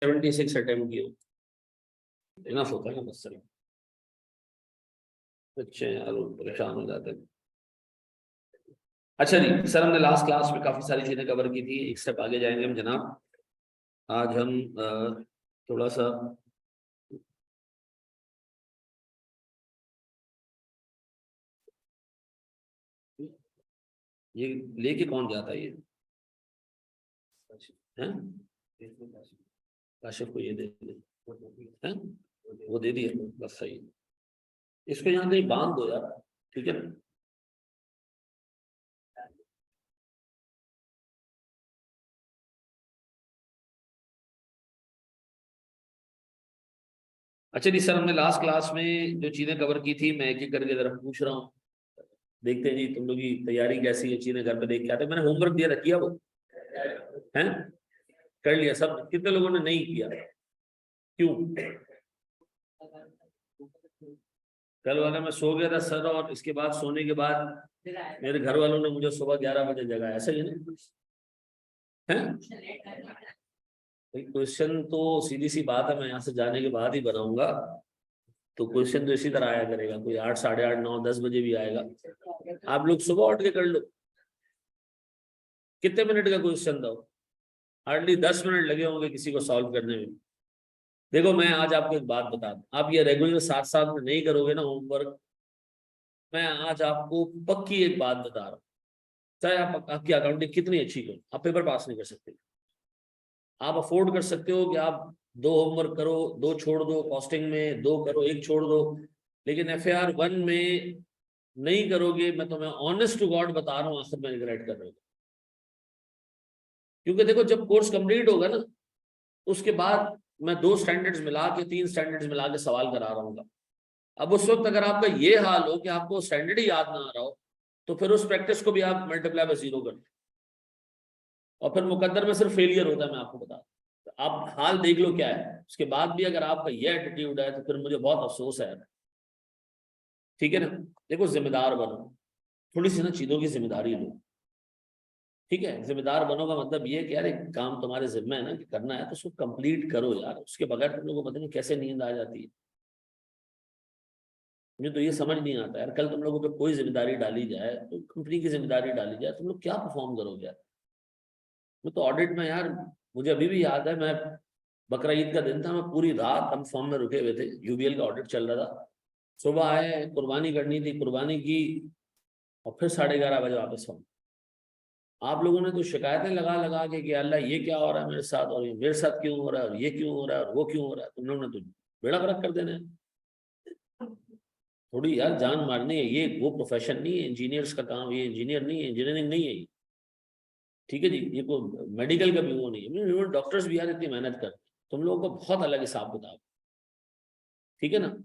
76 attempt किए, enough होता है ना बस। चलो बच्चे यार परेशान हो जाते हैं। अच्छा जी सर, हमने लास्ट क्लास में काफी सारी चीजें कवर की थी, एक स्टेप आगे जाएंगे हम जनाब। आज हम थोड़ा सा ये लेके कौन जाता है ये हैं? काशिफ को ये दे दे हैं? वो दे दिया बस, सही। इसको यहाँ कहीं बांध दो यार, ठीक है ना। अच्छा जी सर, हमने लास्ट क्लास में जो चीजें कवर की थी मैं एक एक करके जरा पूछ रहा हूँ। देखते हैं जी तुम लोग की तैयारी कैसी है, चीजें घर पे देख के आते। मैंने होमवर्क दिया था, किया वो हैं? कर लिया सब? कितने लोगों ने नहीं किया, क्यों? कल वाला मैं सो गया था सर, और इसके बाद सोने के बाद मेरे घर वालों ने मुझे सुबह 11 बजे जगाया, ऐसा ही ना है? क्वेश्चन तो सीधी सी बात है, मैं यहाँ से जाने के बाद ही बनाऊंगा, तो क्वेश्चन तो इसी तरह आया करेगा, कोई 8, 8:30, 9, 10 बजे भी आएगा। आप लोग सुबह उठ के कर लो। कितने मिनट का क्वेश्चन था? हार्डली 10 मिनट लगे होंगे किसी को सॉल्व करने में। देखो मैं आज आपको एक बात बता दूं, आप ये रेगुलर साथ साथ में नहीं करोगे ना होमवर्क, मैं आज आपको पक्की एक बात बता रहा हूँ, चाहे आपकी अकाउंटिंग कितनी अच्छी करो, आप पेपर पास नहीं कर सकते। आप अफोर्ड कर सकते हो कि आप 2 होमवर्क करो, 2 छोड़ दो, कॉस्टिंग में 2 करो, 1 छोड़ दो, लेकिन FAR 1 में नहीं करोगे, मैं तुम्हें ऑनेस्ट टू गॉड बता रहा हूँ, आखिर में रिग्रेट कर रहे हो। क्योंकि देखो जब कोर्स कंप्लीट होगा ना, उसके बाद मैं 2 स्टैंडर्ड्स मिला के, 3 स्टैंडर्ड्स मिला के सवाल करा रहा हूँ। अब उस वक्त अगर आपका ये हाल हो कि आपको स्टैंडर्ड ही याद ना आ रहा हो, तो फिर उस प्रैक्टिस को भी आप मल्टीप्लाई बाय 0 कर, और फिर मुकद्दर में सिर्फ फेलियर होता है, मैं आपको बता। तो आप हाल देख लो क्या है, उसके बाद भी अगर आपका ये एटीट्यूड है तो फिर मुझे बहुत अफसोस है, ठीक है ना। देखो जिम्मेदार बनो, थोड़ी सी ना चीजों की जिम्मेदारी लो, ठीक है। जिम्मेदार बनो का मतलब ये है कि यार एक काम तुम्हारे जिम्मे है ना कि करना है, तो उसको कंप्लीट करो यार, उसके बगैर तुम लोगों को पता नहीं कैसे नींद आ जाती है। मुझे तो ये समझ नहीं आता यार, कल तुम लोगों पे कोई जिम्मेदारी डाली जाए, तो कंपनी की जिम्मेदारी डाली जाए, तुम लोग क्या परफॉर्म करोगे यार। मैं तो ऑडिट में यार, मुझे अभी भी याद है, मैं बकरा ईद का दिन था, मैं पूरी रात हम फॉर्म में रुके हुए थे, UBL का ऑडिट चल रहा था। सुबह आए, कुर्बानी करनी थी, कुर्बानी की, और फिर 11:30 बजे वापस फॉर्म। आप लोगों ने तो शिकायतें लगा लगा के कि अल्लाह ये क्या हो रहा है मेरे साथ, और ये मेरे साथ क्यों हो रहा है, और ये क्यों हो रहा है, और वो क्यों हो रहा है। तुम लोगों ने तो बेड़ा गर्क कर देना है। थोड़ी यार जान मारनी है, ये वो प्रोफेशन नहीं है इंजीनियर्स का काम, ये इंजीनियर नहीं है, इंजीनियरिंग नहीं है ये, ठीक है जी। ये कोई मेडिकल का भी वो नहीं है, डॉक्टर्स भी यार इतनी मेहनत कर, तुम लोगों को बहुत अलग हिसाब किताब, ठीक है ना।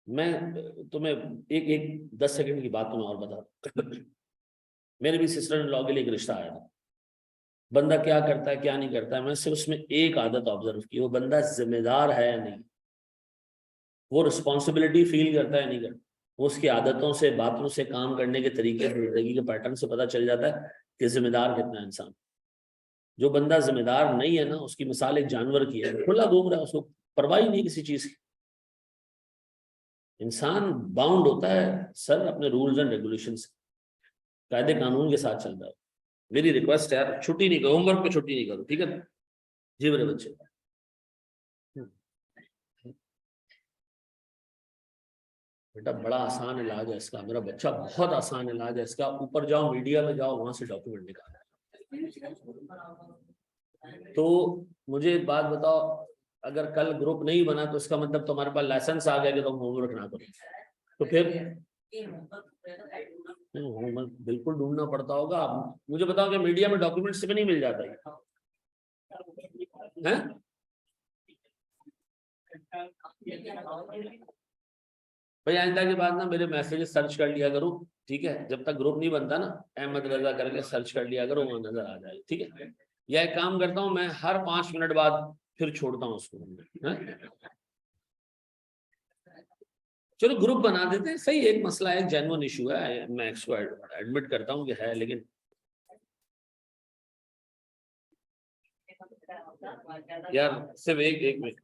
मैं तुम्हें एक एक 10 सेकंड की बात तुम्हें और बता मेरे भी सिस्टर इन लॉ के लिए एक रिश्ता आया था। बंदा क्या करता है क्या नहीं करता है, मैंने सिर्फ उसमें एक आदत ऑब्जर्व की, वो बंदा जिम्मेदार है या नहीं, वो रिस्पॉन्सिबिलिटी फील करता है या नहीं करता। वो उसकी आदतों से, बातों से, काम करने के तरीके से, जिंदगी के पैटर्न से पता चल जाता है कि जिम्मेदार कितना इंसान। जो बंदा जिम्मेदार नहीं है ना, उसकी मिसाल एक जानवर की है, खुला घूम रहा है, उसको परवाह ही नहीं किसी चीज की। इंसान बाउंड होता है सर अपने रूल्स एंड रेगुलेशन से, कायदे कानून के साथ चल रहा है। मेरी रिक्वेस्ट है यार, छुट्टी नहीं करो, होमवर्क पे छुट्टी नहीं करो, ठीक है जी मेरे बच्चे। बेटा बड़ा आसान इलाज है इसका, मेरा बच्चा, बहुत आसान इलाज है इसका। ऊपर जाओ, मीडिया में जाओ, वहां से डॉक्यूमेंट निकालो। तो मुझे एक बात बताओ, अगर कल ग्रुप नहीं बना तो इसका मतलब तुम्हारे पास लाइसेंस आ गया कि तुम होमवर्क ना करो, तो फिर होमवर्क बिल्कुल ढूंढना पड़ता होगा। आप मुझे बताओ कि मीडिया में डॉक्यूमेंट से भी नहीं मिल जाता है? भाई आइंदा के बाद ना मेरे मैसेजेस सर्च कर लिया करो, ठीक है। जब तक ग्रुप नहीं बनता ना, अहमद रजा करके सर्च कर लिया करो, वहां नजर आ जाए, ठीक है। या एक काम करता हूँ मैं, हर 5 मिनट बाद फिर छोड़ता हूँ उसको, है? चलो ग्रुप बना देते हैं, सही। एक मसला है, एक जेन्युइन इशू है, मैं इसको एडमिट करता हूँ कि है, लेकिन यार सिर्फ एक मिनट।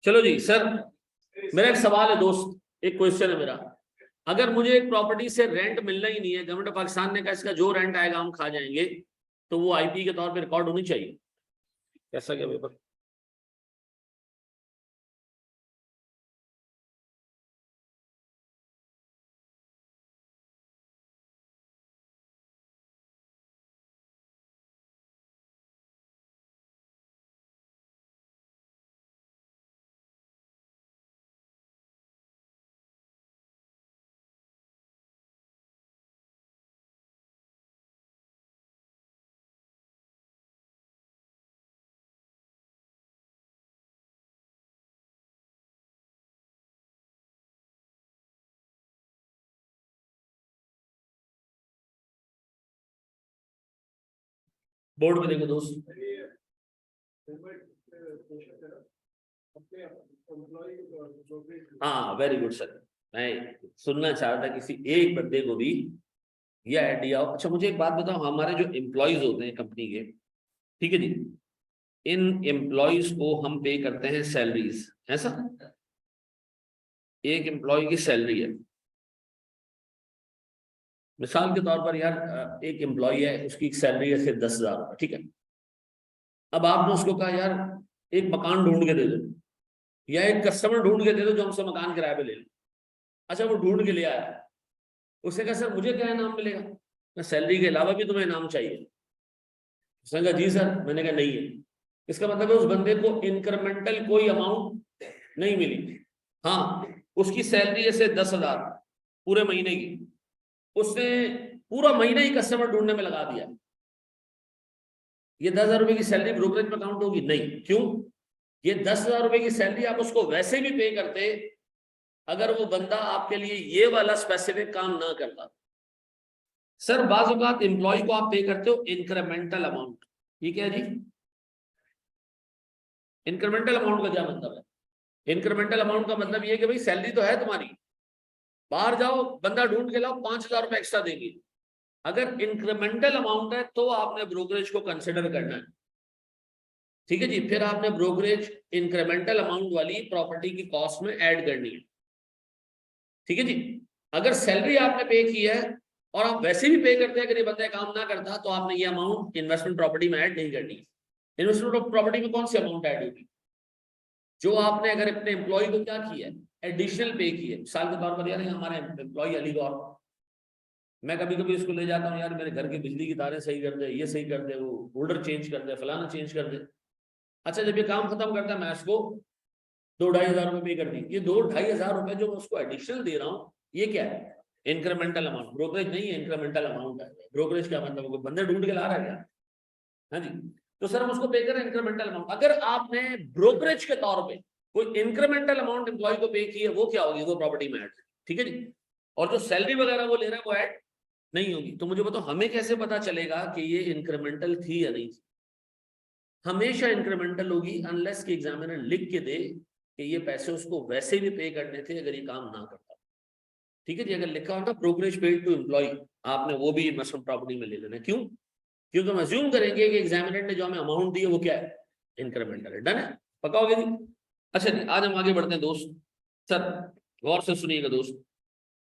चलो जी सर, मेरा एक सवाल है दोस्त, एक क्वेश्चन है मेरा। अगर मुझे एक प्रॉपर्टी से रेंट मिलना ही नहीं है, गवर्नमेंट ऑफ पाकिस्तान ने कहा इसका जो रेंट आएगा हम खा जाएंगे, तो वो आईपी के तौर पे रिकॉर्ड होनी चाहिए, कैसा क्या पेपर? बोर्ड में देखो दोस्त। हाँ वेरी गुड सर, मैं सुनना चाह रहा था किसी एक बंदे को भी ये आइडिया हो। अच्छा मुझे एक बात बताओ, हमारे जो एम्प्लॉयज होते हैं कंपनी के, ठीक है जी, इन एम्प्लॉयज को हम पे करते हैं सैलरीज, ऐसा? एक एम्प्लॉय की सैलरी है, मिसाल के तौर पर यार एक एम्प्लॉय है, उसकी सैलरी है सिर्फ 10,000 रुपये, ठीक है। अब आपने उसको कहा यार एक मकान ढूंढ के दे दो, या एक कस्टमर ढूंढ के दे दो जो हमसे मकान किराए पे ले ले। अच्छा वो ढूंढ के ले आया, उसने कहा सर मुझे क्या इनाम मिलेगा? मैं सैलरी के अलावा भी तुम्हें इनाम चाहिए? उसने कहा जी सर। मैंने कहा नहीं है। इसका मतलब है उस बंदे को इंक्रीमेंटल कोई अमाउंट नहीं मिली। हाँ उसकी सैलरी है से 10,000 पूरे महीने की, उसने पूरा महीना ही कस्टमर ढूंढने में लगा दिया, ये 10,000 रुपए की सैलरी ब्रोकरेज में काउंट होगी? नहीं। क्यों? ये 10,000 रुपए की सैलरी आप उसको वैसे भी पे करते अगर वो बंदा आपके लिए ये वाला स्पेसिफिक काम ना करता। सर बाज़ औक़ात एम्प्लॉय को आप पे करते हो इंक्रीमेंटल अमाउंट, ये क्या है जी? इंक्रीमेंटल अमाउंट का क्या मतलब है? इंक्रीमेंटल अमाउंट का मतलब ये कि भाई सैलरी तो है तुम्हारी, बाहर जाओ बंदा ढूंढ के लाओ, 5,000 रुपए एक्स्ट्रा देंगे। अगर इंक्रीमेंटल अमाउंट है तो आपने ब्रोकरेज को कंसिडर करना है, ठीक है जी। फिर आपने ब्रोकरेज इंक्रीमेंटल अमाउंट वाली प्रॉपर्टी की कॉस्ट में ऐड करनी है, ठीक है जी। अगर सैलरी आपने पे की है और आप वैसे भी पे करते हैं, अगर ये बंदा काम ना करता तो आपने ये अमाउंट इन्वेस्टमेंट प्रॉपर्टी में ऐड नहीं करनी। इन्वेस्टमेंट प्रॉपर्टी में कौन सी अमाउंट ऐड होगी? जो आपने अगर अपने एम्प्लॉय को क्या किया है, एडिशनल पे की है। मिसाल के तौर पर यार हमारे एम्प्लॉय अली गौर, मैं कभी कभी उसको ले जाता हूँ, यार मेरे घर की बिजली की तारें सही कर दे, ये सही कर दे, वो होल्डर चेंज कर दे, फलाना चेंज कर दे। अच्छा जब ये काम खत्म करता है मैं उसको 2-2.5 हज़ार रुपये पे कर दी। ये 2-2.5 हज़ार रुपये जो मैं उसको एडिशनल दे रहा हूँ, ये क्या है? Incremental amount. ब्रोकरेज नहीं है, इंक्रीमेंटल अमाउंट है। ब्रोकरेज क्या मतलब? बंदे ढूंढ के ला रहा है क्या? हाँ जी। तो सर हम उसको पे करें इंक्रीमेंटल अमाउंट। अगर आपने ब्रोकरेज के तौर पे कोई इंक्रीमेंटल अमाउंट एम्प्लॉय को पे की है, वो क्या होगी? वो प्रॉपर्टी में ऐड, ठीक है जी। और जो सैलरी वगैरह वो ले रहा है वो ऐड नहीं होगी। तो मुझे बताओ हमें कैसे पता चलेगा कि ये इंक्रीमेंटल थी या नहीं थी? हमेशा इंक्रीमेंटल होगी अनलेस कि एग्जामिनर लिख के दे कि ये पैसे उसको वैसे भी पे करने थे अगर ये काम ना करता, ठीक है जी। अगर लिखा हो ना ब्रोकरेज पेड टू एम्प्लॉय, आपने वो भी इन्वेस्टमेंट प्रॉपर्टी में ले लेना। क्यों? क्योंकि हम अज्यूम करेंगे कि एग्जामिनर ने जो हमें अमाउंट दी है वो क्या है? इंक्रीमेंटल है। डन है? पक्का हो गया जी? अच्छा जी आज हम आगे बढ़ते हैं दोस्त। सर गौर से सुनिएगा दोस्त,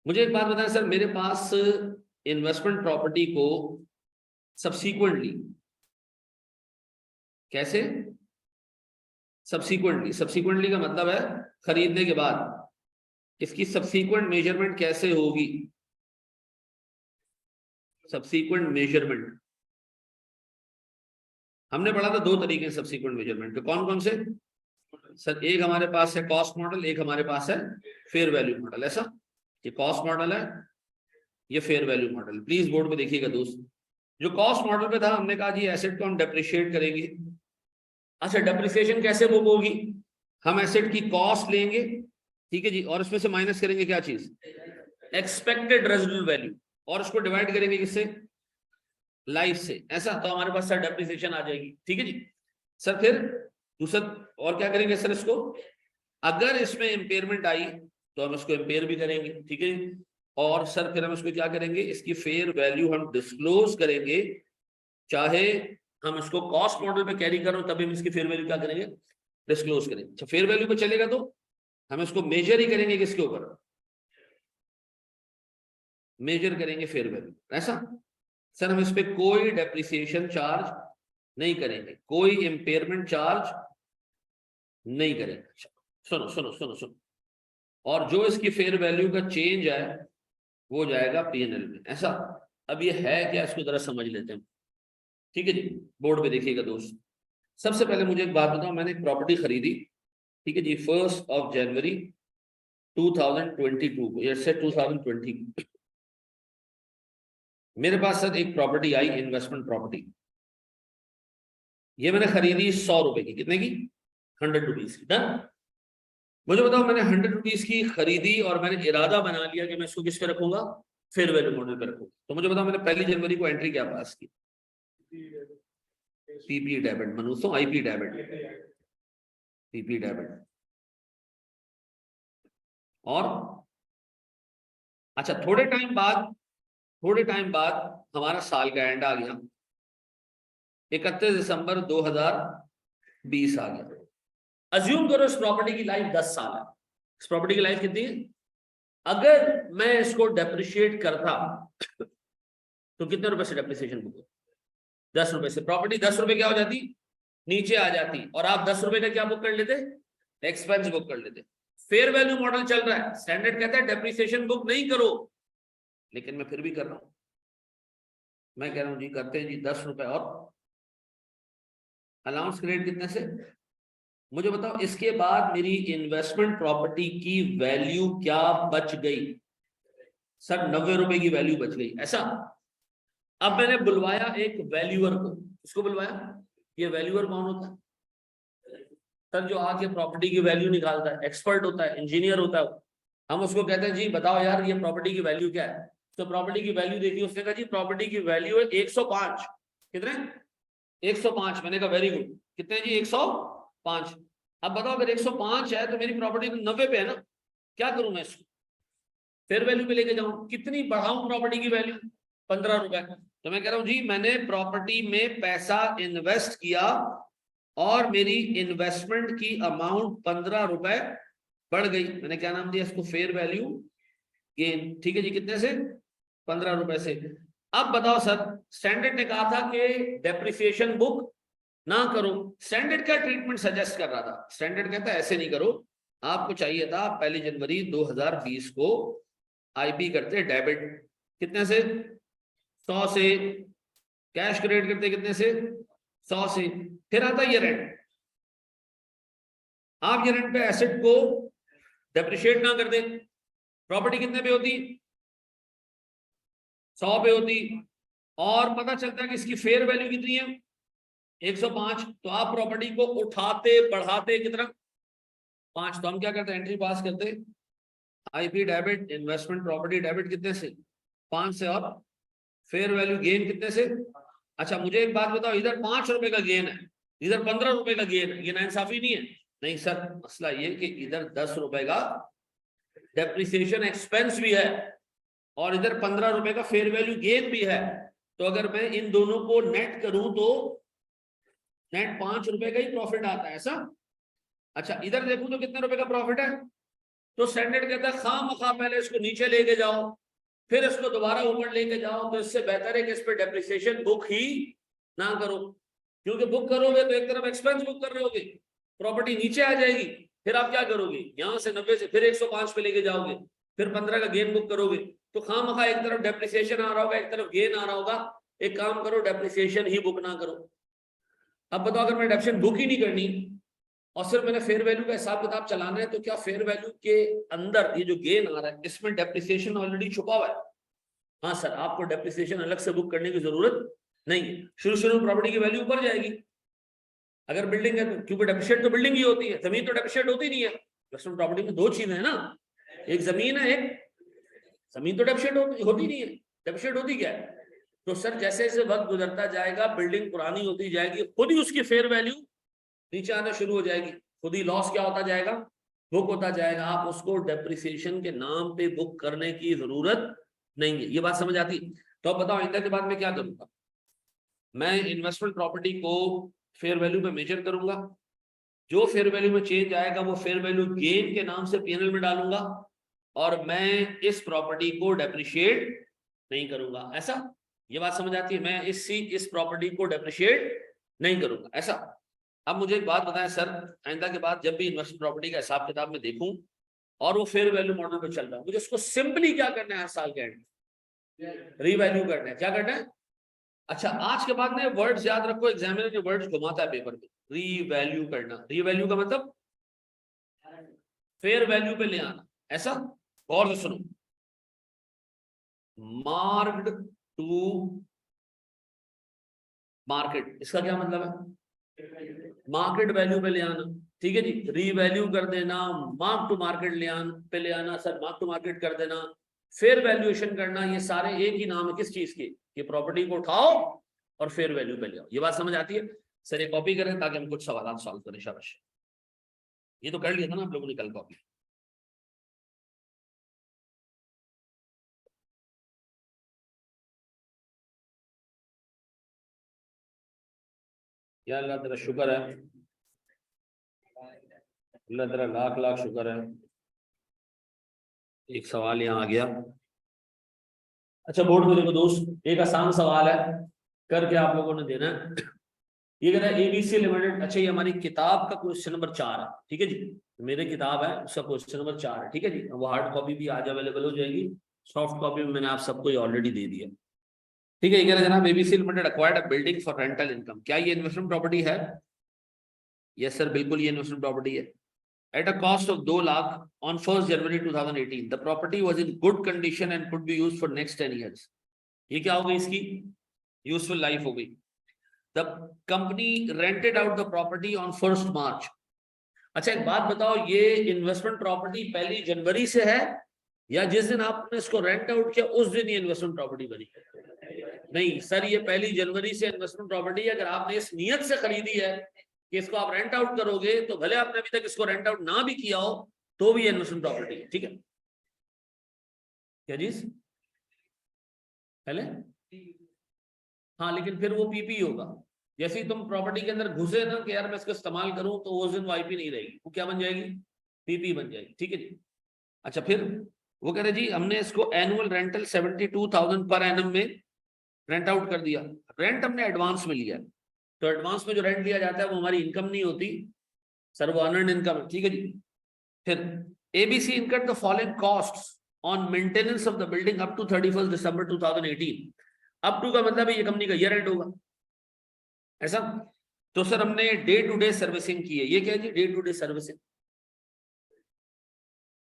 मुझे एक बात बताएं सर, मेरे पास इन्वेस्टमेंट प्रॉपर्टी को सब्सीक्वेंटली, कैसे सब्सीक्वेंटली? सब्सीक्वेंटली का मतलब है खरीदने के बाद। इसकी सब्सीक्वेंट मेजरमेंट कैसे होगी? सब्सीक्वेंट मेजरमेंट हमने पढ़ा था दो तरीके सब्सीक्वेंट मेजरमेंट के। कौन कौन से? सर एक हमारे पास है कॉस्ट मॉडल, एक हमारे पास है फेयर वैल्यू मॉडल। ऐसा? ये कॉस्ट मॉडल है, ये fair value model. Please board पे देखिएगा दोस्त। जो कॉस्ट मॉडल पे था हमने कहा जी एसेट को हम डेप्रिशिएट करेंगे। अच्छा डेप्रिसिएशन कैसे बुक होगी? हम एसेट की कॉस्ट लेंगे, ठीक है जी, और इसमें से माइनस करेंगे क्या चीज? एक्सपेक्टेड रेजिडुअल वैल्यू, और उसको डिवाइड करेंगे किससे? लाइफ से। ऐसा? तो हमारे पास सर डेप्रिसिएशन आ जाएगी, ठीक है जी। सर फिर दूसरा और क्या करेंगे सर? इसको अगर इसमें इंपेयरमेंट आई तो हम इसको इंपेयर भी करेंगे, ठीक है। और सर फिर हम इसको क्या करेंगे? इसकी फेयर वैल्यू हम डिस्क्लोज करेंगे, चाहे हम इसको कॉस्ट मॉडल पे कैरी कर रहे हो तभी हम इसकी फेयर वैल्यू क्या करेंगे, डिस्क्लोज करेंगे। अच्छा फेयर वैल्यू पे चलेगा तो हम इसको मेजर ही करेंगे किसके ऊपर, मेजर करेंगे फेयर वैल्यू। ऐसा सर हम इस पे कोई डेप्रिसिएशन चार्ज नहीं करेंगे, कोई इम्पेयरमेंट चार्ज नहीं करेंगे। सुनो सुनो सुनो सुनो, और जो इसकी फेयर वैल्यू का चेंज है वो जाएगा पीएनएल में। ऐसा अब ये है क्या, इसको जरा समझ लेते हैं। ठीक है जी, बोर्ड पे देखिएगा दोस्त। सबसे पहले मुझे एक बात बताओ, मैंने एक प्रॉपर्टी खरीदी, ठीक है जी, 1 जनवरी 2022 को, से 2020 मेरे पास सर एक प्रॉपर्टी आई, इन्वेस्टमेंट प्रॉपर्टी। ये मैंने खरीदी 100 रुपए की, कितने की, 100 रुपीज की। डन। मुझे बताओ मैंने 100 रुपीज की खरीदी और मैंने इरादा बना लिया कि मैं इसको किस पे रखूंगा, फेयर वैल्यू मॉडल पे रखूंगा। तो मुझे बताओ मैंने 1 जनवरी को एंट्री क्या पास की, पीपी डेबिट, मनुष्यों आईपी डेबिट, पीपी डेबिट। और अच्छा थोड़े टाइम बाद हमारा साल का एंड आ गया, 31 दिसंबर 2020 आ गया। अज्यूम करो इस प्रॉपर्टी की लाइफ 10 साल है। इस प्रॉपर्टी की लाइफ कितनी है, अगर मैं इसको डेप्रिशिएट करता तो कितने रुपए से डेप्रिसिएशन बुक, 10 रुपए से। प्रॉपर्टी 10 रुपए क्या हो जाती, नीचे आ जाती, और आप 10 रुपए का क्या बुक कर लेते, एक्सपेंस बुक कर लेते। फेयर वैल्यू मॉडल चल रहा है, स्टैंडर्ड कहता है डेप्रिसिएशन बुक नहीं करो, लेकिन मैं फिर भी कर रहा हूं। मैं कह रहा हूं जी करते हैं जी 10 रुपए और अलाउंस क्रेडिट कितने से। मुझे बताओ इसके बाद मेरी इन्वेस्टमेंट प्रॉपर्टी की वैल्यू क्या बच गई, सर 90 रुपए की वैल्यू बच गई। ऐसा अब मैंने बुलवाया एक वैल्यूअर को, इसको बुलवाया, ये वैल्यूअर कौन होता है, सर जो आके प्रॉपर्टी की वैल्यू निकालता है, एक्सपर्ट होता है, इंजीनियर होता है। हम उसको कहते हैं जी बताओ यार ये प्रॉपर्टी की वैल्यू क्या है। तो प्रॉपर्टी की वैल्यू देखी, उसने कहा जी प्रॉपर्टी की वैल्यू है 105। कितने, 105। मैंने कहा वेरी गुड, कितने जी, 105। अब बताओ अगर 105 है तो मेरी प्रॉपर्टी तो 90 पे है ना, क्या करूं मैं इसको, फेयर वैल्यू पे लेके जाऊं, कितनी बढ़ाऊं प्रॉपर्टी की वैल्यू, 15 रुपए। तो मैं कह रहा हूं जी मैंने प्रॉपर्टी में पैसा इन्वेस्ट किया और मेरी इन्वेस्टमेंट की अमाउंट 15 रुपए बढ़ गई। मैंने क्या नाम दिया इसको, फेयर वैल्यू गेन। ठीक है जी, कितने से, 15 रुपए से। अब बताओ सर स्टैंडर्ड ने कहा था कि डेप्रिसिएशन बुक ना करो, स्टैंडर्ड का ट्रीटमेंट सजेस्ट कर रहा था। स्टैंडर्ड कहता है ऐसे नहीं करो, आपको चाहिए था 1 जनवरी 2020 को आईपी करते डेबिट, कितने से, 100 से, कैश क्रेडिट करते कितने से, 100 से। फिर आता ये रेंट, आप ये रेंट पे एसेट को डेप्रिशिएट ना कर दे, प्रॉपर्टी कितने पे होती, 100 पे होती, और पता चलता है कि इसकी फेयर वैल्यू कितनी है, 105। तो आप प्रॉपर्टी को उठाते बढ़ाते कितना, 5। तो हम क्या करते हैं, एंट्री पास करते, IP debit, investment property debit कितने से, 5 से, और फेयर वैल्यू गेन कितने से। अच्छा मुझे एक बात बताओ, इधर 5 रुपए का गेन है, इधर 15 रुपए का गेन है, ये नाइंसाफी नहीं है। नहीं सर, मसला ये कि इधर 10 रुपए का डेप्रिसिएशन एक्सपेंस भी है और इधर 15 रुपए का फेयर वैल्यू गेन भी है। तो अगर मैं इन दोनों को नेट करूं तो नेट 5 रुपए का ही प्रॉफिट आता है। ऐसा अच्छा इधर देखूं तो कितने रुपए का प्रॉफिट है। तो स्टैंडर्ड कहता है खामखा पहले इसको नीचे लेके जाओ फिर इसको दोबारा ऊपर लेके जाओ, तो इससे बेहतर है कि इस पे डेप्रिसिएशन बुक ही ना करो, क्योंकि बुक करोगे तो एक तरफ एक्सपेंस बुक कर रहे होगे, प्रॉपर्टी नीचे आ जाएगी, फिर आप क्या करोगे, यहां से 90 से फिर 105 पे लेके जाओगे, फिर 15 का गेन बुक करोगे। तो खामखा एक तरफ डेप्रिसिएशन आ रहा होगा, एक तरफ गेन आ रहा होगा। एक काम करो, डेप्रिसिएशन ही बुक ना करो। अब बताओ अगर मैं डेप्रिसिएशन बुक ही नहीं करनी और सिर्फ मैंने फेयर वैल्यू का हिसाब किताब चलाना है, तो क्या फेयर वैल्यू के अंदर ये जो गेन आ रहा है इसमें डेप्रिसिएशन ऑलरेडी छुपा हुआ है। हाँ सर, आपको डेप्रिसिएशन अलग से बुक करने की जरूरत नहीं है। शुरू में प्रॉपर्टी की वैल्यू ऊपर जाएगी अगर बिल्डिंग है तो, क्योंकि डेप्रिशिएट तो बिल्डिंग ही होती है, जमीन तो डेप्रिशिएट होती नहीं है। इन्वेस्टमेंट प्रॉपर्टी में 2 चीजें है ना, एक जमीन है, एक जमीन तो डेप्रिशिएट होती नहीं है। डेप्रिशिएट होती क्या है, तो सर जैसे जैसे वक्त गुजरता जाएगा बिल्डिंग पुरानी होती जाएगी, खुद ही उसकी फेयर वैल्यू नीचे आना शुरू हो जाएगी, खुद ही लॉस क्या होता जाएगा, बुक होता जाएगा। आप उसको डेप्रिसिएशन के नाम पे बुक करने की जरूरत नहीं है। ये बात समझ आती। तो अब बताओ इंदर के बाद में क्या करूंगा, मैं इन्वेस्टमेंट प्रॉपर्टी को फेयर वैल्यू पे मेजर करूंगा, जो फेयर वैल्यू में चेंज आएगा वो फेयर वैल्यू गेन के नाम से पीएनएल में डालूंगा, और मैं इस प्रॉपर्टी को डेप्रिशिएट नहीं करूंगा। ऐसा, ये बात समझ आती है? मैं इस प्रॉपर्टी को डेप्रिशिएट नहीं करूंगा, ऐसा। अब मुझे एक बात बताएं सर, आइंदा के बाद जब भी इन्वेस्टमेंट प्रॉपर्टी का हिसाब किताब में देखूं और वो फेयर वैल्यू मॉडल पे चल रहा है, मुझे उसको सिंपली क्या करना है, हर साल के एंड रीवैल्यू करना है। क्या करना है? अच्छा, आज के बाद में वर्ड्स याद रखो, एग्जामिनर जो वर्ड्स घुमाता है पेपर में, रीवैल्यू करना। रीवैल्यू का मतलब फेयर वैल्यू पे ले आना, ऐसा। गौर से सुनो, मार्क्ड टू मार्केट, इसका क्या मतलब है? मार्केट वैल्यू पे ले आना, ठीक है जी। रीवैल्यू कर देना, मार्क टू मार्केट ले आना सर, मार्क टू मार्केट कर देना, फेयर वैल्यूएशन करना, ये सारे एक ही नाम है किस चीज के? ये प्रॉपर्टी को उठाओ और फेयर वैल्यू पे ले आओ। ये बात समझ आती है? सर ये कॉपी करें ताकि हम कुछ सवाल सॉल्व करें। शाबाश, ये तो कर लिया था ना आप लोगों ने कल कॉपी। या अल्लाह तेरा शुक्र है, अल्लाह तेरा लाख लाख शुक्र है। एक सवाल यहाँ आ गया। अच्छा बोर्ड में देखो दोस्त, एक आसान सवाल है, करके आप लोगों ने देना है। ये कहता है एबीसी लिमिटेड, अच्छा ये हमारी किताब का क्वेश्चन नंबर 4 है, ठीक है जी। मेरी किताब है, उसका क्वेश्चन नंबर 4 है, ठीक है जी। वो हार्ड कॉपी भी आज अवेलेबल हो जाएगी, सॉफ्ट कॉपी में मैंने आप सबको ऑलरेडी दे दिया, ठीक है। ये कह रहा है जनाब, ABC limited acquired a building for rental income, क्या ये इन्वेस्टमेंट प्रॉपर्टी है? यस सर, बिल्कुल ये इन्वेस्टमेंट प्रॉपर्टी है। At a cost of 2 lakh on 1st January 2018, the property was in good condition and could be used for next 10 years. ये क्या हो गई इसकी? यूजफुल लाइफ हो गई। The company rented out the property on 1st March. अच्छा एक बात बताओ, ये इन्वेस्टमेंट प्रॉपर्टी 1 जनवरी से है या जिस दिन आपने इसको रेंट आउट किया उस दिन ये इन्वेस्टमेंट प्रॉपर्टी बनी? नहीं सर, ये 1 जनवरी से इन्वेस्टमेंट प्रॉपर्टी है। अगर आपने इस नियत से खरीदी है कि इसको आप रेंट आउट करोगे, तो भले आपने अभी तक इसको रेंट आउट ना भी किया हो तो भी इन्वेस्टमेंट प्रॉपर्टी है, ठीक है। क्या चीज? पहले हाँ, लेकिन फिर वो पीपी होगा। जैसे ही तुम प्रॉपर्टी के अंदर घुसे ना कि यार मैं इसको इस्तेमाल करूं, तो उस दिन वो आईपी नहीं रहेगी, वो क्या बन जाएगी? पीपी बन जाएगी, ठीक है जी। अच्छा फिर वो कह रहे जी हमने इसको एनुअल रेंटल 72,000 पर एनम में रेंट आउट कर दिया। रेंट हमने एडवांस में लिया, तो एडवांस में जो रेंट लिया जाता है वो हमारी इनकम नहीं होती सर, वो अर्नड इनकम है, ठीक है जी। फिर ABC incurred the following costs on maintenance of the building up to 31 December 2018। Up to का मतलब है ये कंपनी का ईयर एंड होगा, ऐसा। तो सर हमने डे टू डे सर्विसिंग की है। ये क्या है जी? डे टू डे सर्विसिंग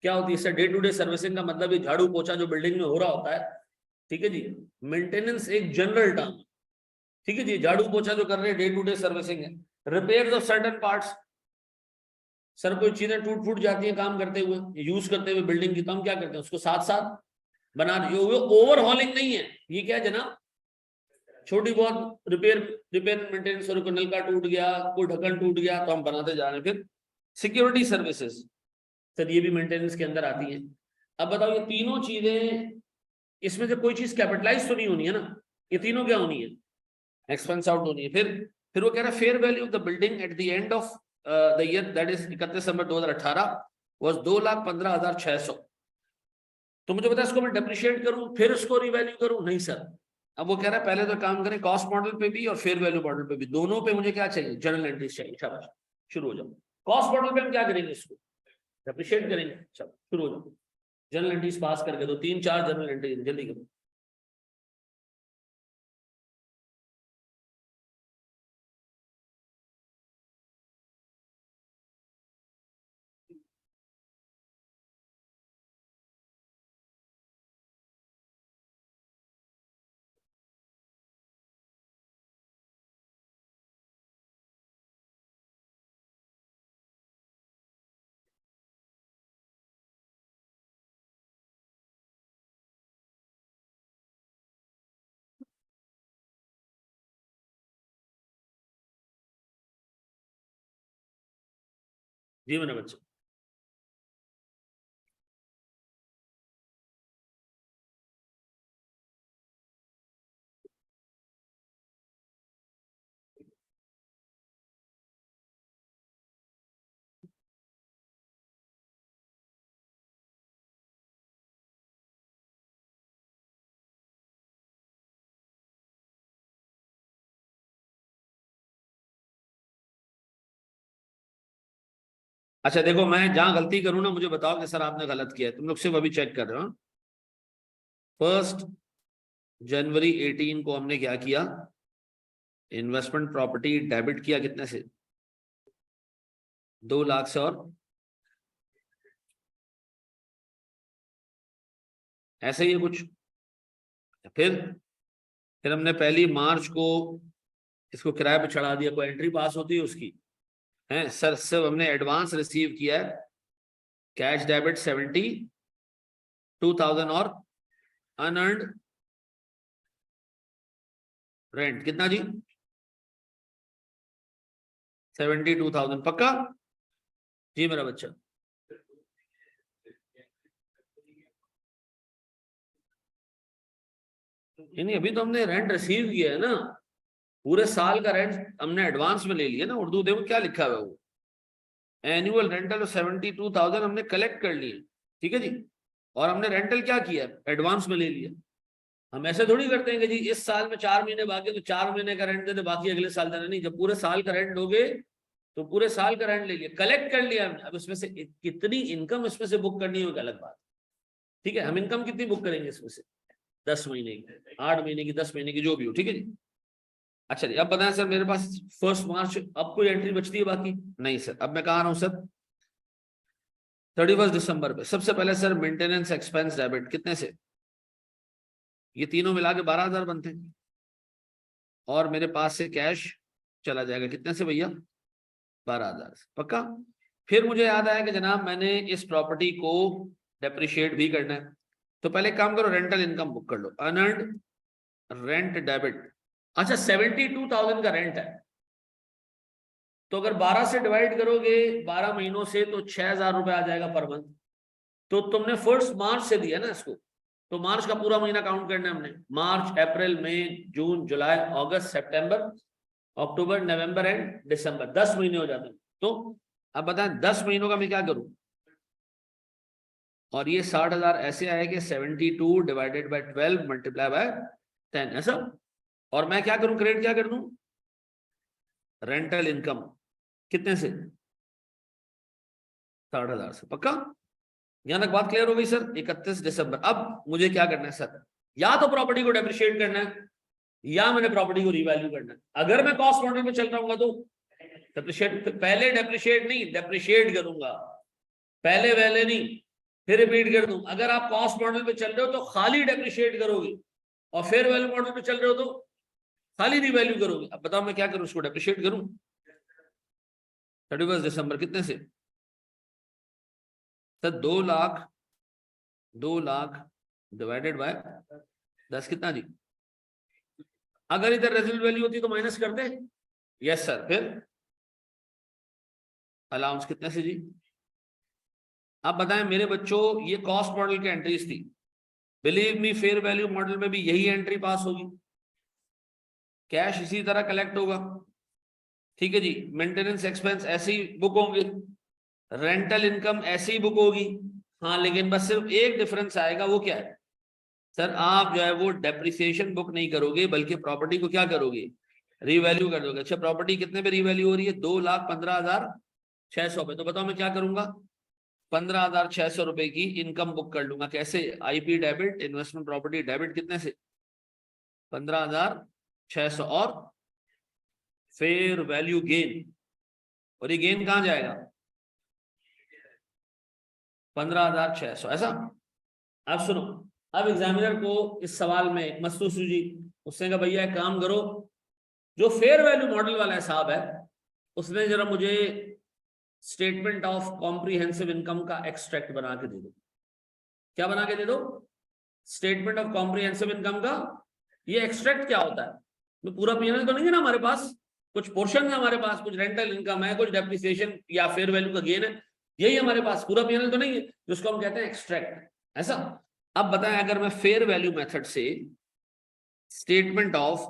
क्या होती है sir? Day to day servicing का मतलब ये झाड़ू पोछा जो बिल्डिंग में हो रहा होता है, ठीक है जी। मेंटेनेंस एक जनरल टर्म, ठीक है जी। झाड़ू पोछा जो कर रहे हैं डे टू डे सर्विसिंग है। Repair of certain parts, sir कोई चीजें टूट फूट जाती हैं काम करते हुए, यूज करते हुए बिल्डिंग की, तो हम क्या करते हैं उसको साथ साथ बना रही हो। ओवरहॉलिंग नहीं है ये, क्या है जनाब? छोटी बहुत रिपेयर रिपेयर मेंटेनेंस, और कोई नलका टूट गया, कोई ढक्कन टूट गया, तो हम बनाते जा रहे हैं। फिर सिक्योरिटी सर्विसेज, सर ये भी मेंटेनेंस के अंदर आती है। अब बताओ ये तीनों चीजें, इसमें से कोई चीज कैपिटलाइज तो नहीं होनी है ना, ये तीनों क्या होनी है? एक्सपेंस आउट होनी है। फिर वो कह रहा है fair value of the building at the end of the year, that is 31 December 2018 was 2,15,600। तो मुझे बता, इसको मैं डेप्रिशिएट करूं फिर उसको रिवैल्यू करूं? नहीं सर। अब वो कह रहा है पहले तो काम करें कॉस्ट मॉडल पे भी और फेयर वैल्यू मॉडल पे भी, दोनों पे मुझे क्या चाहिए? जर्नल एंट्रीज चाहिए। शाबाश, शुरू हो जाओ। कॉस्ट मॉडल पे हम क्या करेंगे? इसको डेप्रिशिएट करेंगे। चलो शुरू हो जाओ। जर्नल एंट्रीज पास करके दो, 3-4 जर्नल एंट्रीज जल्दी करो। जी मेरे बच्चे, अच्छा देखो, मैं जहां गलती करूं ना मुझे बताओ कि सर आपने गलत किया है, तुम लोग सिर्फ अभी चेक कर रहे हो। 1 जनवरी 18 को हमने क्या किया, इन्वेस्टमेंट प्रॉपर्टी डेबिट किया कितने से, 2 लाख से, और ऐसे ही है कुछ। फिर हमने 1 मार्च को इसको किराए पे चढ़ा दिया, कोई एंट्री पास होती है उसकी है सर, सिर्फ हमने एडवांस रिसीव किया है, कैश डेबिट 72,000 और अनअर्न्ड रेंट कितना जी, 72,000 पक्का जी मेरा बच्चा। नहीं अभी तो हमने रेंट रिसीव किया है ना, पूरे साल का रेंट हमने एडवांस में ले लिया ना। उर्दू देखो क्या लिखा हुआ है, वो एनुअल रेंटल 72,000 हमने कलेक्ट कर लिए, ठीक है जी। और हमने रेंटल क्या किया, एडवांस में ले लिया। हम ऐसे थोड़ी करते हैं कि जी इस साल में 4 महीने बाकी तो 4 महीने का रेंट दे दे, बाकी अगले साल देना, नहीं। जब पूरे साल का रेंट दोगे तो पूरे साल का रेंट ले लिया, कलेक्ट कर लिया हमने। अब इसमें से कितनी इनकम इसमें से बुक करनी है वो अलग बात, ठीक है। हम इनकम कितनी बुक करेंगे इसमें से, 10 महीने की, 8 महीने की, 10 महीने की, जो भी हो, ठीक है जी। अच्छा जी, अब बताएं सर मेरे पास 1 मार्च अब कोई एंट्री बचती है बाकी, नहीं सर। अब मैं कहा रहा हूं सर 31 दिसंबर पे सबसे पहले सर मेंटेनेंस एक्सपेंस डेबिट कितने से, ये तीनों मिला के 12,000 बनते हैं, और मेरे पास से कैश चला जाएगा कितने से भैया, 12,000 से पक्का। फिर मुझे याद आया कि जनाब मैंने इस प्रॉपर्टी को डेप्रिशिएट भी करना है, तो पहले काम करो रेंटल इनकम बुक कर लो, अनअर्न्ड रेंट डेबिट। अच्छा 72,000 का रेंट है, तो अगर 12 से डिवाइड करोगे 12 महीनों से तो 6,000 रुपए आ जाएगा पर मंथ। तो तुमने 1 मार्च से दिया ना इसको, तो मार्च का पूरा महीना काउंट करना है हमने, मार्च अप्रैल मई जून जुलाई अगस्त सितंबर अक्टूबर नवंबर एंड दिसंबर, 10 महीने हो जाते हैं। तो अब बताएं 10 महीनों का मैं क्या करूं, और ये 60,000 ऐसे आए कि 72 डिवाइडेड बाय 12 मल्टीप्लाई बाय 10 ऐसा। और मैं क्या करूं, क्रेडिट क्या कर दूं, रेंटल इनकम कितने से, 60,000 से पक्का। यहां तक बात क्लियर हो गई सर। 31 दिसंबर, अब मुझे क्या करना है सर, या तो प्रॉपर्टी को डेप्रिशिएट करना है या मैंने प्रॉपर्टी को रिवैल्यू करना है। अगर मैं कॉस्ट मॉडल में चल रहा हूँ तो डेप्रिशिएट, पहले डेप्रिशिएट नहीं डेप्रिशिएट करूंगा, पहले वैले नहीं, फिर रिपीट कर दूं। अगर आप कॉस्ट मॉडल पे चल रहे हो तो खाली डेप्रिशिएट करोगे, और फेयर वैल्यू मॉडल पे चल रहे हो तो खाली रिवैल्यू करोगे। अब बताओ मैं क्या करूं, उसको डेप्रिशिएट करूं। 31 दिसंबर कितने से सर, 2 लाख डिवाइडेड बाय 10 कितना जी। अगर इधर रेजिडुअल वैल्यू होती तो माइनस कर दे, यस सर। फिर अलाउंस कितने से जी। अब बताएं मेरे बच्चों, ये कॉस्ट मॉडल की एंट्रीज थी, believe me fair value model में भी यही एंट्री पास होगी, कैश इसी तरह कलेक्ट होगा, ठीक है जी। मेंटेनेंस एक्सपेंस ऐसे ही बुक होंगे, रेंटल इनकम ऐसे ही बुक होगी। हाँ लेकिन बस सिर्फ एक डिफरेंस आएगा, वो क्या है सर, आप जो है वो डेप्रिसिएशन बुक नहीं करोगे बल्कि प्रॉपर्टी को क्या करोगे, रीवैल्यू कर दोगे। अच्छा प्रॉपर्टी कितने पे रीवैल्यू हो रही है, 2,15,600 पे। तो बताओ मैं क्या करूंगा, 15,600 रुपए की इनकम बुक कर लूंगा। कैसे, IP debit, investment property debit कितने से, 15,600, और फेयर वैल्यू गेन, और ये गेन कहां जाएगा, 15,600 ऐसा। अब सुनो, अब एग्जामिनर को इस सवाल में मस्तू सूझी, उसने कहा भैया एक काम करो, जो फेयर वैल्यू मॉडल वाला हिसाब है उसमें जरा मुझे स्टेटमेंट ऑफ कॉम्प्रिहेंसिव इनकम का एक्सट्रैक्ट बना के दे दो। क्या बना के दे दो, स्टेटमेंट ऑफ कॉम्प्रिहेंसिव इनकम का ये एक्सट्रैक्ट क्या होता है, तो पूरा पीएनएल तो नहीं है ना हमारे पास, कुछ पोर्शन है हमारे पास, कुछ रेंटल इनकम है, कुछ डेप्रिसिएशन या फेयर वैल्यू का गेन है, यही हमारे पास, पूरा पीएनएल तो नहीं है, जिसको हम कहते हैं एक्सट्रैक्ट ऐसा। अब बताएं अगर मैं फेयर वैल्यू मेथड से स्टेटमेंट ऑफ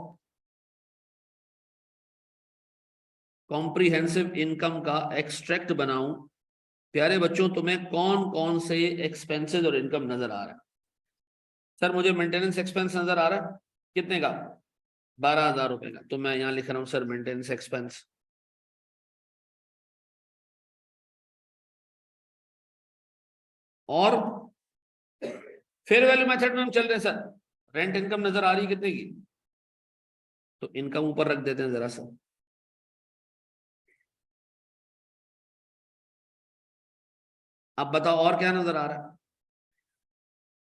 कॉम्प्रिहेंसिव इनकम का एक्सट्रैक्ट बनाऊं, प्यारे बच्चों तुम्हें कौन कौन से एक्सपेंसेस और इनकम नजर आ रहा है। सर मुझे मेंटेनेंस एक्सपेंस नजर आ रहा है, कितने का, 12,000 रुपए का। तो मैं यहां लिख रहा हूं सर मेंटेनेंस एक्सपेंस और फेयर वैल्यू मेथड में हम चल रहे हैं सर, रेंट इनकम नजर आ रही है कितने की, तो इनकम ऊपर रख देते हैं जरा सा। अब बताओ और क्या नजर आ रहा है,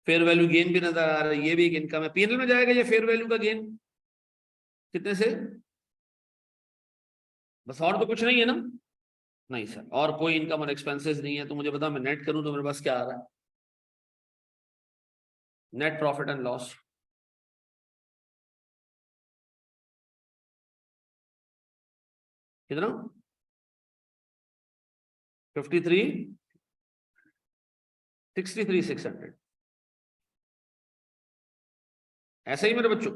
फेयर वैल्यू गेन भी नजर आ रहा है, ये भी एक इनकम है। पीएनएल में जाएगा ये फेयर वैल्यू का गेन कितने से, बस और तो कुछ नहीं है ना, नहीं सर और कोई इनकम और एक्सपेंसेस नहीं है। तो मुझे बता मैं नेट करूं तो मेरे पास क्या आ रहा है, नेट प्रॉफिट एंड लॉस। कितना 53 63,600, ऐसा ही मेरे बच्चों,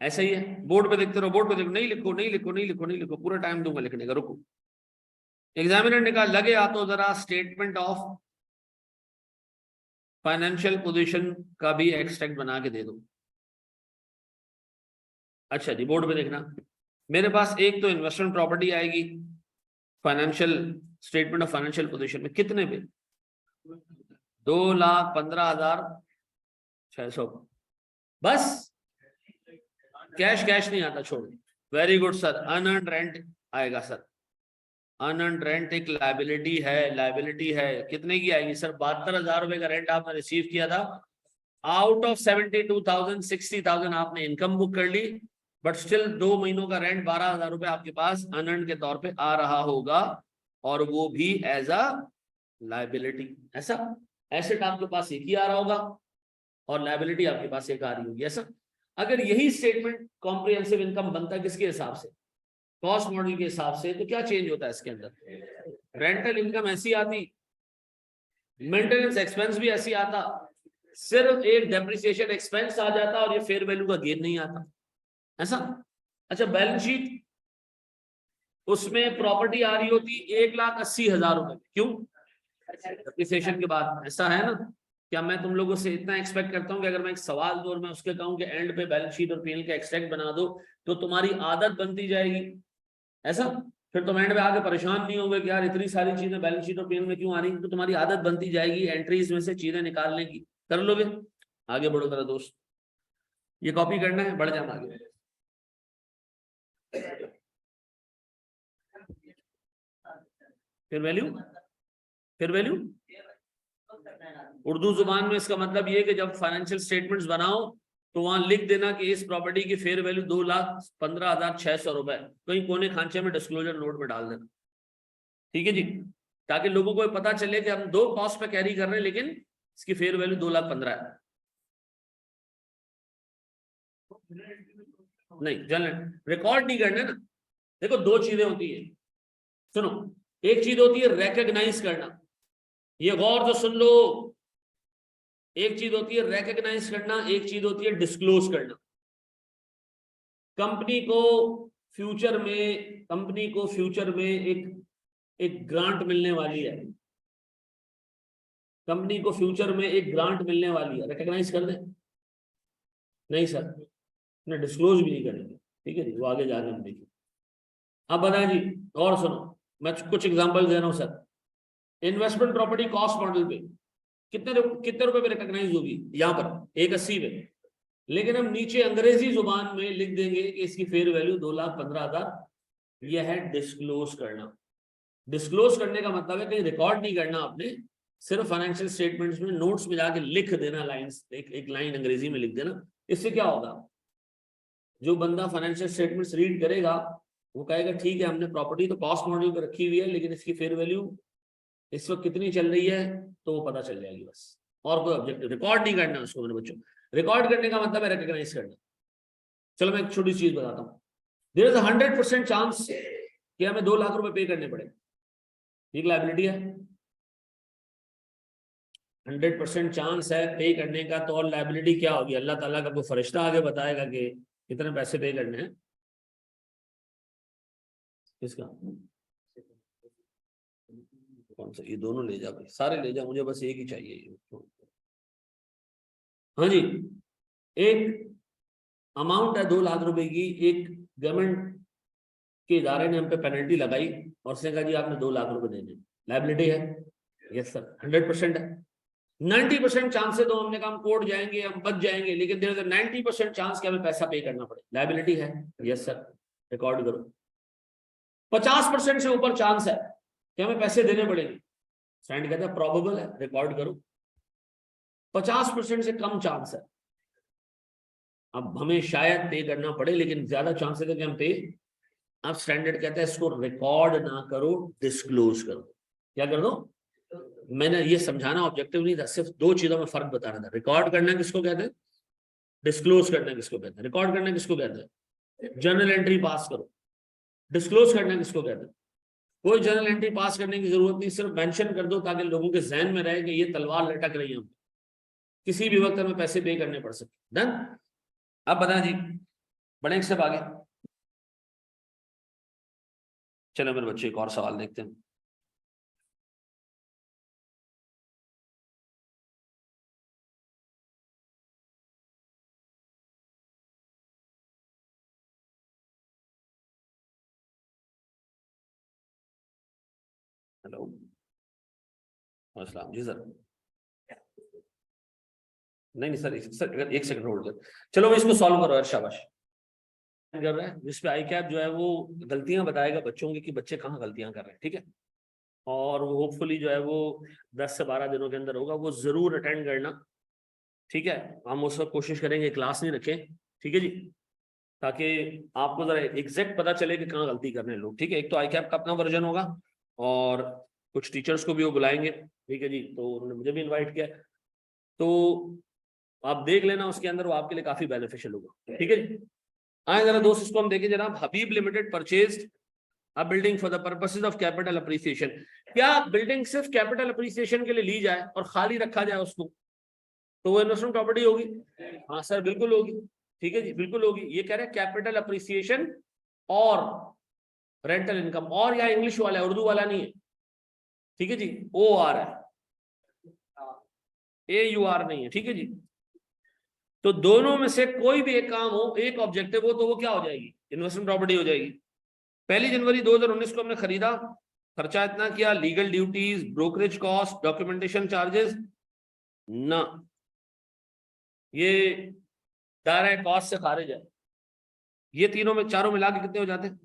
ऐसा ही है। बोर्ड पे देखते रहो, बोर्ड पे देखो, नहीं लिखो नहीं लिखो नहीं लिखो नहीं लिखो, पूरा टाइम दूंगा लिखने का, रुको। एग्जामिनर ने कहा लगे आ तो जरा स्टेटमेंट ऑफ फाइनेंशियल पोजीशन का भी एक्सट्रैक्ट बना के दे दो। अच्छा जी, बोर्ड पे देखना, मेरे पास एक तो इन्वेस्टमेंट प्रॉपर्टी आएगी financial statement of financial position में, कितने पे, 2,15,600, बस कैश, कैश नहीं आता, छोड़। Very good sir, unearned rent आएगा सर, अनअर्न्ड रेंट एक लायबिलिटी है, लायबिलिटी है, कितने की आएगी सर, 72,000 रुपए का रेंट आपने रिसीव किया था, आउट ऑफ 72,000 60,000 आपने इनकम बुक कर ली, बट स्टिल 2 महीनों का रेंट 12,000 रुपए आपके पास अनअर्न्ड के तौर पे आ रहा होगा, और वो भी एज अ लायबिलिटी। ऐसा एसेट आपके पास एक ही आ रहा होगा और लायबिलिटी आपके पास एक आ रही होगी, ऐसा। अगर यही स्टेटमेंट कॉम्प्रिहेंसिव इनकम बनता है किसके हिसाब से, कॉस्ट मॉडल के हिसाब से, तो क्या चेंज होता है इसके अंदर, रेंटल इनकम ऐसी आती, मेंटेनेंस एक्सपेंस भी ऐसी आता, सिर्फ एक डेप्रिसिएशन एक्सपेंस आ जाता और ये फेयर वैल्यू का गेन नहीं आता, ऐसा। अच्छा, बैलेंस शीट उसमें प्रॉपर्टी आ रही होती 1,80,000 रुपए, क्यों, डेप्रिसिएशन के बाद, ऐसा है ना। क्या मैं तुम लोगों से इतना एक्सपेक्ट करता हूं कि अगर मैं एक सवाल दूं और मैं उसके कहूं कि एंड पे बैलेंस शीट और पीएनएल का एक्सट्रैक्ट बना दो, तो तुम्हारी आदत बनती जाएगी, ऐसा। फिर तुम एंड में आके परेशान नहीं होगे कि यार इतनी सारी चीजें बैलेंस शीट और पीएनएल में क्यों आ रही, तो तुम्हारी आदत बनती जाएगी एंट्रीज में से चीजें निकालने की, कर लोगे। आगे बढ़ो मेरा दोस्त, ये कॉपी करना है, बढ़ जाना आगे। फिर वैल्यू, फिर वैल्यू उर्दू जुबान में इसका मतलब ये कि जब फाइनेंशियल स्टेटमेंट्स बनाओ तो वहां लिख देना कि इस प्रॉपर्टी की फेयर वैल्यू 2,15,600 रुपए, कहीं कोने खांचे में डिस्क्लोजर नोट में डाल देना, ठीक है जी, ताकि लोगों को पता चले कि हम 2 कॉस्ट पे कैरी कर रहे हैं लेकिन इसकी फेयर वैल्यू 2,15,000 है। नहीं जनरल रिकॉर्ड नहीं करना ना, देखो 2 चीजें होती है, सुनो, एक चीज होती है रिकॉग्नाइज करना, ये गौर से सुन लो, एक चीज होती है रिकॉग्नाइज करना, एक चीज होती है डिस्क्लोज करना। कंपनी को फ्यूचर में एक ग्रांट मिलने वाली है, कंपनी को फ्यूचर में एक ग्रांट मिलने वाली है, रिकॉग्नाइज कर दे, नहीं सर, ने डिस्क्लोज भी नहीं करेंगे, ठीक है जी, वो आगे जाके हम देखिए। अब बताएं जी, और सुनो, मैं कुछ एग्जांपल दे रहा हूं sir. Investment property cost model पे कितने रुपए पे रिकॉग्नाइज होगी, यहाँ पर 180 पे, लेकिन हम नीचे अंग्रेजी जुबान में लिख देंगे कि इसकी फेयर वैल्यू 2,15,000। यह है डिस्क्लोज करना। डिस्क्लोज करने का मतलब है कहीं रिकॉर्ड नहीं करना आपने, सिर्फ फाइनेंशियल स्टेटमेंट्स में नोट्स में जाके लिख देना, लाइंस एक लाइन अंग्रेजी में लिख देना। इससे क्या होगा, जो बंदा फाइनेंशियल स्टेटमेंट्स रीड करेगा वो कहेगा ठीक है, हमने प्रॉपर्टी तो कॉस्ट मॉडल पे रखी हुई है लेकिन इसकी फेयर वैल्यू इस वक्त कितनी चल रही है, तो वो पता चल जाएगी बस। और कोई ऑब्जेक्टिव रिकॉर्ड नहीं करना उसको मेरे बच्चों, रिकॉर्ड करने का मतलब है रिकॉग्नाइज करना। चलो मैं एक छोटी चीज बताता हूँ, देयर इज अ 100% चांस कि हमें 2 लाख रुपए पे करने पड़े, एक लायबिलिटी है, 100% चांस है पे करने का, तो और लायबिलिटी क्या होगी, अल्लाह ताला का कोई फरिश्ता आगे बताएगा कि कितने पैसे पे करने हैं, किसका, कौन सा, ये दोनों ले जा भाई, सारे ले जा, मुझे बस एक ही चाहिए। हाँ जी, एक अमाउंट है 2 लाख रुपए की, एक गवर्नमेंट के इदारे ने हम पे पेनल्टी लगाई और उसने कहा जी आपने 2 लाख रुपए देने, लायबिलिटी है। यस सर, 100% है। 90% चांस है तो हमने कहा हम कोर्ट जाएंगे, हम बच जाएंगे, लेकिन देयर इज 90% चांस कि हमें पैसा पे करना पड़े, लायबिलिटी है। यस सर, रिकॉर्ड करो। 50% से ऊपर चांस है कि हमें पैसे देने पड़ेंगे, क्लाइंट कहता है प्रोबेबल है, रिकॉर्ड करो। 50% से कम चांस है, अब हमें शायद पे करना पड़े, लेकिन ज्यादा चांसेस है कि हम पे। अब स्टैंडर्ड कहता है इसको रिकॉर्ड ना करो, डिस्क्लोज करो। क्या कर दो? मैंने ये समझाना ऑब्जेक्टिव नहीं था, सिर्फ दो चीजों में फर्क बता रहा था। रिकॉर्ड करना किसको कहते हैं, डिस्क्लोज करना किसको कहते हैं। रिकॉर्ड करना किसको कहते हैं, जर्नल एंट्री पास करो। डिस्क्लोज करना किसको कहते हैं, कोई जर्नल एंट्री पास करने की जरूरत नहीं, सिर्फ मेंशन कर दो ताकि लोगों के जहन में रहे कि ये तलवार लटक रही है, किसी भी वक्त हमें पैसे पे करने पड़ सकते। डन। अब बताएं जी, बढ़े सब आगे। चलो मेरे बच्चे एक और सवाल देखते हैं। हेलो, अस्सलाम जी सर। नहीं नहीं सर, एक सेकंड होल्ड कर। चलो इसको सॉल्व करो यार, शाबाश। कर रहे हैं जिसपे आई कैप जो है वो गलतियां बताएगा बच्चों की कि बच्चे कहाँ गलतियां कर रहे हैं, ठीक है। और वो होपफुली जो है वो 10 से 12 दिनों के अंदर होगा, वो जरूर अटेंड करना, ठीक है। हम उस वक्त कोशिश करेंगे क्लास नहीं रखें, ठीक है जी, ताकि आपको जरा एग्जैक्ट पता चले कि कहाँ गलती कर रहे हैं लोग, ठीक है। एक तो आई कैप का अपना वर्जन होगा और कुछ टीचर्स को भी वो बुलाएंगे, ठीक है जी, तो उन्होंने मुझे भी इन्वाइट किया, तो आप देख लेना उसके अंदर, वो आपके लिए काफी बेनिफिशियल होगा, ठीक है जी। आए जरा दोस्त इसको हम देखें जनाब। Habib limited purchased a building for the purposes of capital appreciation. क्या बिल्डिंग सिर्फ कैपिटल अप्रिसिएशन के लिए ली जाए और खाली रखा जाए उसको, तो वो इन्वेस्टमेंट प्रॉपर्टी होगी? हाँ सर बिल्कुल होगी, ठीक है जी, बिल्कुल होगी। ये कह रहे हैं कैपिटल अप्रिसिएशन और रेंटल इनकम, और या इंग्लिश वाला है, उर्दू वाला नहीं है, ठीक है जी, ओ आर है, ए यू आर नहीं है, ठीक है जी। तो दोनों में से कोई भी एक काम हो, एक ऑब्जेक्टिव हो, तो वो क्या हो जाएगी, इन्वेस्टमेंट प्रॉपर्टी हो जाएगी। 1 जनवरी 2019 को हमने खरीदा, खर्चा इतना किया, legal duties, brokerage cost, documentation charges ना, ये डायरेक्ट कॉस्ट से खारिज है। ये तीनों में चारों मिला के कितने हो जाते हैं,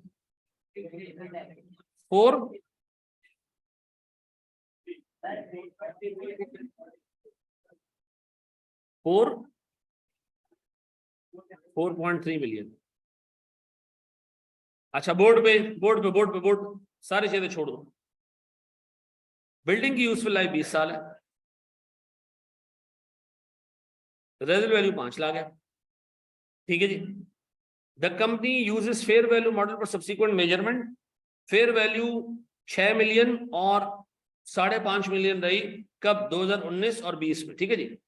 4.3 मिलियन। अच्छा बोर्ड सारी चीजें छोड़ दो। बिल्डिंग की यूजफुल लाइफ 20 साल है, रेजिडल वैल्यू 5 लाख है, ठीक है जी। The company uses fair value model for subsequent measurement, fair value 6 million और 5.5 मिलियन रही कब, 2019 और 20 में, ठीक है जी।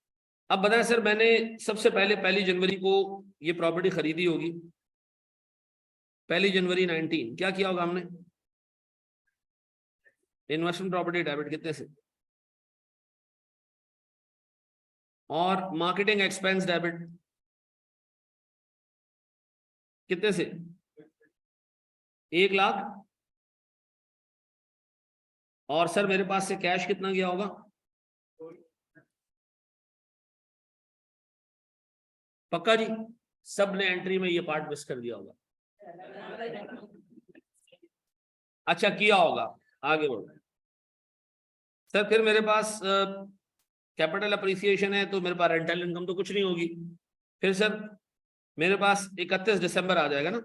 अब बताएं सर, मैंने सबसे पहले 1 जनवरी को ये प्रॉपर्टी खरीदी होगी, 1 जनवरी 19, क्या किया होगा हमने, इन्वेस्टमेंट प्रॉपर्टी डेबिट कितने से, और मार्केटिंग एक्सपेंस डेबिट कितने से, 1 लाख। और सर मेरे पास से कैश कितना गया होगा, पक्का जी? सब ने एंट्री में ये पार्ट मिस कर दिया होगा। अच्छा किया होगा, आगे बढ़ो सर। फिर मेरे पास कैपिटल अप्रिसिएशन है, तो मेरे पास रेंटल इनकम तो कुछ नहीं होगी। फिर सर मेरे पास 31 दिसंबर आ जाएगा ना,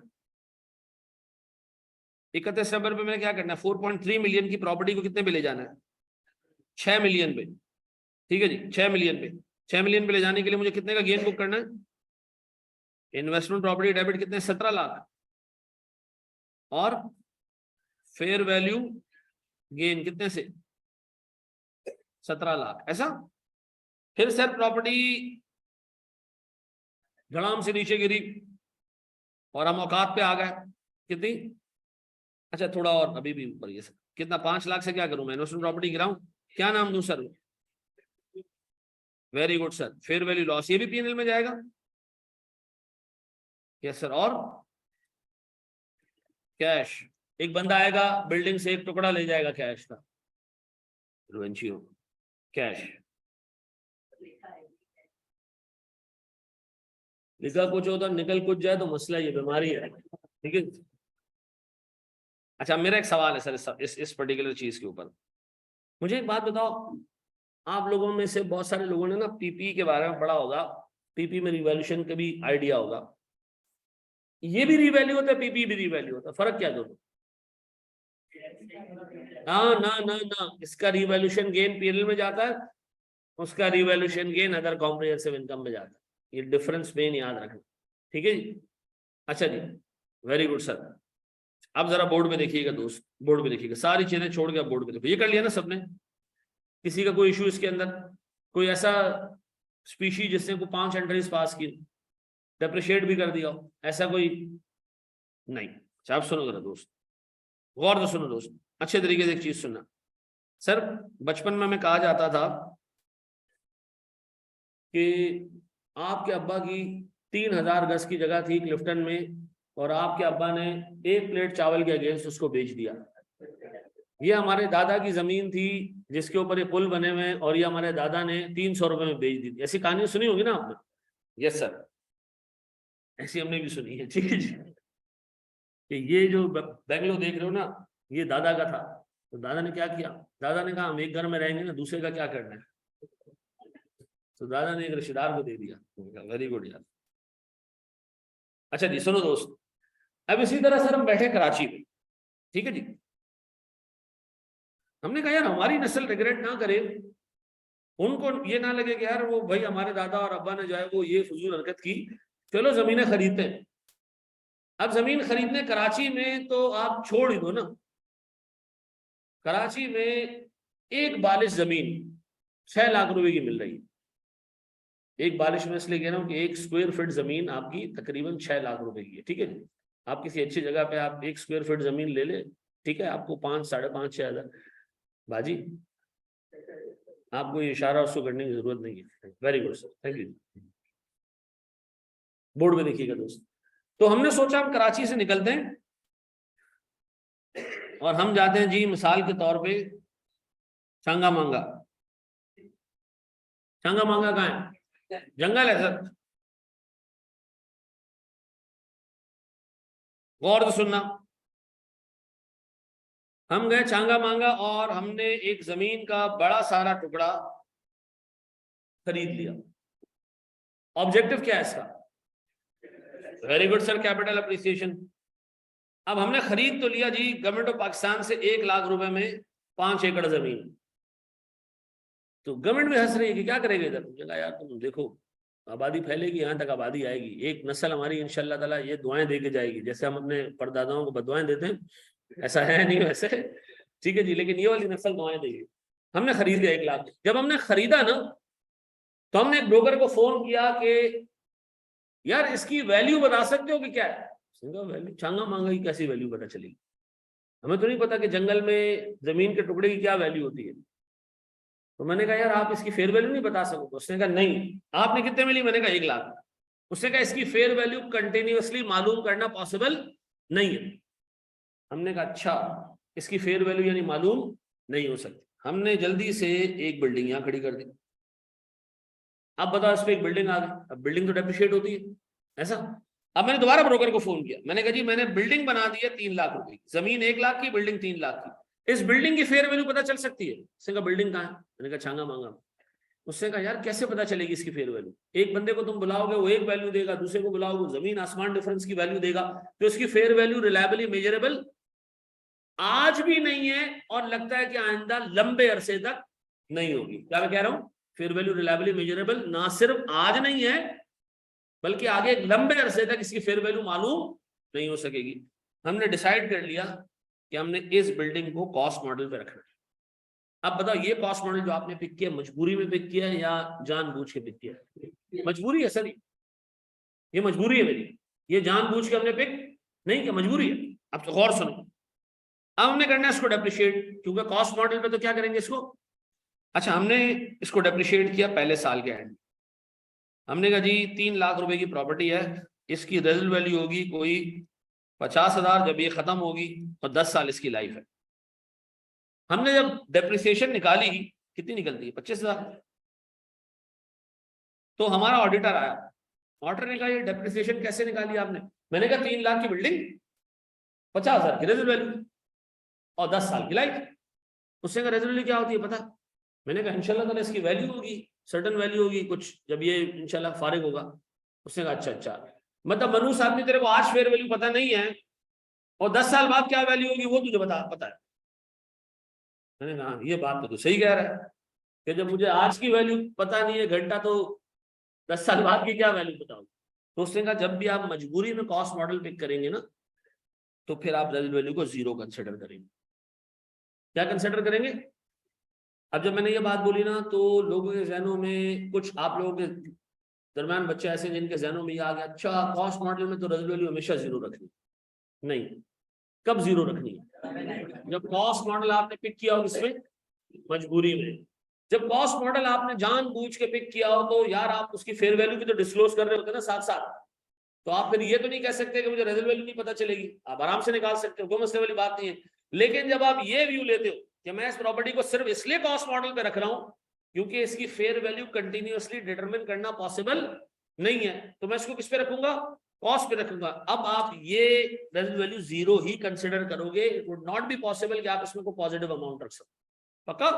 31 दिसंबर पे मैंने क्या करना है, 4.3 मिलियन की प्रॉपर्टी को कितने पे ले जाना है, 6 मिलियन पे, ठीक है जी, 6 मिलियन पे। 6 मिलियन पे ले जाने के लिए मुझे कितने का गेन बुक करना है, इन्वेस्टमेंट प्रॉपर्टी डेबिट कितने, 17 लाख, और फेयर वैल्यू गेन कितने से, 17 लाख, ऐसा। फिर सर प्रॉपर्टी धड़ाम से नीचे गिरी और हम औकात पे आ गए, कितनी, अच्छा थोड़ा और अभी भी ऊपर, ये सर कितना, 5 लाख से क्या करूं मैं, इन्वेस्टमेंट प्रॉपर्टी गिराऊं, क्या नाम दूं sir, very good sir, fair value loss, ये भी पीएनएल में जाएगा, यस सर। और कैश, एक बंदा आएगा बिल्डिंग से एक टुकड़ा ले जाएगा कैश का, रिवेंशियो कैश लिखा कुछ होता निकल कुछ जाए तो मसला ये बीमारी है, ठीक है। अच्छा मेरा एक सवाल है सर इस पर्टिकुलर चीज के ऊपर, मुझे एक बात बताओ, आप लोगों में से बहुत सारे लोगों ने ना पीपी के बारे में पढ़ा होगा, पीपी में रिवैल्यूएशन का भी आइडिया होगा। ये भी रिवैल्यू होता है, पीपी भी रिवैल्यू होता है, फर्क क्या दोनों? ना, इसका रिवैल्यूएशन गेन पीएनएल में जाता है, उसका revaluation gain other comprehensive income में जाता है। ये डिफरेंस मेन याद रखना, ठीक है जी। अच्छा जी, वेरी गुड सर। अब जरा बोर्ड में देखिएगा दोस्त, बोर्ड में देखिएगा, सारी चीजें छोड़ के अब बोर्ड में देखो। ये कर लिया ना सबने? किसी का कोई इशू इसके अंदर? कोई ऐसा स्पीशी जिसने को 5 एंट्रीज पास की, डेप्रिशिएट भी कर दिया हो, ऐसा कोई नहीं? अच्छा आप सुनो जरा दोस्त, गौर से सुनो दोस्त, अच्छे तरीके से एक चीज सुनना। सर बचपन में हमें कहा जाता था कि आपके अब्बा की 3000 गज की जगह थी क्लिफ्टन में, और आपके अब्बा ने 1 प्लेट चावल के अगेंस्ट उसको बेच दिया। ये हमारे दादा की जमीन थी जिसके ऊपर ये पुल बने हुए हैं, और ये हमारे दादा ने 300 रुपए में बेच दी थी। ऐसी कहानी सुनी होगी ना आपने? यस सर, ऐसी हमने भी सुनी है, ठीक है जी। कि ये जो बेंगलो देख रहे हो ना, ये दादा का था। तो दादा ने क्या किया? दादा ने कहा हम एक घर में रहेंगे ना, दूसरे का क्या करना है? तो दादा ने एक रिश्तेदार को दे दिया। वेरी गुड यार। अच्छा जी सुनो दोस्त, अब इसी तरह सर हम बैठे कराची में, ठीक है जी। हमने कहा यार हमारी नस्ल रिग्रेट ना करे, उनको ये ना लगे कि यार वो भाई हमारे दादा और अब्बा ने जो है वो ये फजूल हरकत की, चलो जमीनें खरीदते हैं। अब जमीन खरीदने कराची में तो आप छोड़ ही दो ना, कराची में एक बालिश जमीन 6 लाख रुपए की मिल रही है। एक बालिश में इसलिए कह रहा हूँ कि 1 स्क्वायर फीट जमीन आपकी तकरीबन 6 लाख रुपए की है, ठीक है। आप किसी अच्छी जगह पे आप 1 स्क्वायर फीट जमीन ले ले, ठीक है, आपको 5, 5.5, 6 हजार। बाजी आपको ये इशारा उसको करने की जरूरत नहीं है। Very good sir, thank you. Board में देखिएगा दोस्त। तो हमने सोचा हम कराची से निकलते हैं और हम जाते हैं जी मिसाल के तौर पे छांगा मांगा। छांगा मांगा कहाँ है? जंगल है सर, गौर से सुनना। हम गए छांगा मांगा और हमने एक जमीन का बड़ा सारा टुकड़ा खरीद लिया। ऑब्जेक्टिव क्या है इसका? Very good sir, capital appreciation. अब हमने खरीद तो लिया जी गवर्नमेंट ऑफ पाकिस्तान से 1 लाख रुपए में 5 एकड़ जमीन। तो गवर्नमेंट भी हंस रही है कि क्या करेगा इधर। जगह यार तुम देखो आबादी फैलेगी, यहाँ तक आबादी आएगी, एक नस्ल हमारी इंशाल्लाह ताला ये दुआएं दे के जाएगी। जैसे हम अपने परदादाओं को बदुआएं देते हैं, ऐसा है नहीं वैसे, ठीक है जी, लेकिन ये वाली नस्ल दुआएं देगी। हमने खरीद लिया 1 लाख। जब हमने खरीदा ना तो हमने एक ब्रोकर को फोन किया कि यार इसकी वैल्यू बता सकते हो कि क्या है? वैल्यू छांगा मांगा की कैसी वैल्यू पता चलेगी? हमें तो नहीं पता कि जंगल में जमीन के टुकड़े की क्या वैल्यू होती है। तो मैंने कहा यार आप इसकी फेयर वैल्यू नहीं बता सकोगे? उसने कहा नहीं। आपने कितने मिली? मैंने कहा 1 लाख। उसने कहा इसकी फेयर वैल्यू कंटिन्यूअसली मालूम करना पॉसिबल नहीं है। हमने कहा अच्छा, इसकी फेयर वैल्यू यानी मालूम नहीं हो सकती। हमने जल्दी से एक बिल्डिंग यहाँ खड़ी कर दी। अब बताओ इस पे एक बिल्डिंग आ गई, अब बिल्डिंग तो डेप्रिशिएट होती है ऐसा। अब मैंने दोबारा ब्रोकर को फोन किया, मैंने कहा जी मैंने बिल्डिंग बना दी है 3 लाख रुपए की, जमीन 1 लाख की, बिल्डिंग 3 लाख की, इस बिल्डिंग की फेयर वैल्यू पता चल सकती है? उसने कहा बिल्डिंग कहाँ है? मैंने कहा छांगा मांगा। उसने कहा यार कैसे पता चलेगी इसकी फेयर वैल्यू? एक बंदे को तुम बुलाओगे वो एक वैल्यू देगा, दूसरे को बुलाओगे जमीन आसमान डिफरेंस की वैल्यू देगा, तो इसकी फेयर वैल्यू रिलायबली मेजरेबल आज भी नहीं है और लगता है कि आइंदा लंबे अरसे तक नहीं होगी। क्या मैं कह रहा हूं? फेयर वैल्यू रिलायबली मेजरेबल ना सिर्फ आज नहीं है बल्कि आगे लंबे अरसे तक इसकी फेयर वैल्यू मालूम नहीं हो सकेगी। हमने डिसाइड कर लिया कि हमने इस बिल्डिंग को कॉस्ट मॉडल पे रखना है। अब बताओ ये कॉस्ट मॉडल जो आपने पिक किया मजबूरी में पिक किया है या जानबूझ के पिक किया है? मजबूरी है सर, ये मजबूरी है मेरी, ये जानबूझ के हमने पिक नहीं किया, मजबूरी है। अब तो गौर सुनो, अब हमने करना है इसको डेप्रिशिएट, क्योंकि कॉस्ट मॉडल पे तो क्या करेंगे इसको। अच्छा हमने इसको डेप्रिशिएट किया पहले साल के एंड। हमने कहा जी 3 लाख रुपए की प्रॉपर्टी है, इसकी रेजल वैल्यू होगी कोई 50,000 जब ये खत्म होगी और 10 साल इसकी लाइफ है। हमने जब डेप्रिसिएशन निकाली, कितनी निकलती है, 25,000। तो हमारा ऑडिटर आया, ऑडिटर ने कहा ये डेप्रिसिएशन कैसे निकाली आपने? मैंने कहा 3 लाख की बिल्डिंग, 50,000 की रेजिडुअल वैल्यू और 10 साल की लाइफ। उसने कहा रेजिडुअल वैल्यू क्या होती है पता? मैंने कहा इंशाल्लाह ताला इसकी वैल्यू होगी, सर्टन वैल्यू होगी कुछ, जब ये इंशाल्लाह फारिग होगा। उसने कहा अच्छा, मतलब मनूस आदमी, तेरे को आज फेयर वैल्यू पता नहीं है और 10 साल बाद क्या वैल्यू होगी वो तुझे पता है। मैंने कहा ये बात तो सही कह रहा है कि जब मुझे आज की वैल्यू पता नहीं है घंटा, तो 10 साल बाद की क्या वैल्यू पता होगी। तो उसने कहा जब भी आप मजबूरी में कॉस्ट मॉडल पिक करेंगे ना, तो फिर आप रेजिडुअल वैल्यू को 0 कंसिडर करेंगे। क्या कंसिडर करेंगे? अब जब मैंने ये बात बोली ना, तो लोगों के जहनों में, कुछ आप लोगों के दरम्यान बच्चे ऐसे जिनके जहनों में ये आ गया, अच्छा कॉस्ट मॉडल में तो रेजिडुअल वैल्यू हमेशा 0 रखनी। नहीं, कब 0 रखनी है? जब कॉस्ट मॉडल आपने पिक किया हो, इसमें मजबूरी में। जब कॉस्ट मॉडल आपने जानबूझ के पिक किया हो, तो यार आप उसकी फेयर वैल्यू भी तो डिस्क्लोज कर रहे होते ना साथ साथ। तो आप फिर ये तो नहीं कह सकते कि मुझे रेजिडुअल वैल्यू नहीं पता चलेगी, आप आराम से निकाल सकते हो, कोई मसले वाली बात नहीं है। लेकिन जब आप ये व्यू लेते हो कि मैं इस प्रॉपर्टी को सिर्फ इसलिए कॉस्ट मॉडल पे रख रहा हूं क्योंकि इसकी फेयर वैल्यू कंटिन्यूअसली डिटरमिन करना पॉसिबल नहीं है, तो मैं इसको किस पे रखूंगा? कॉस्ट पे रखूंगा। अब आप ये रेजिडुअल वैल्यू 0 ही कंसिडर करोगे। It would not be possible कि आप इसमें कोई पॉजिटिव अमाउंट रख सको। पक्का?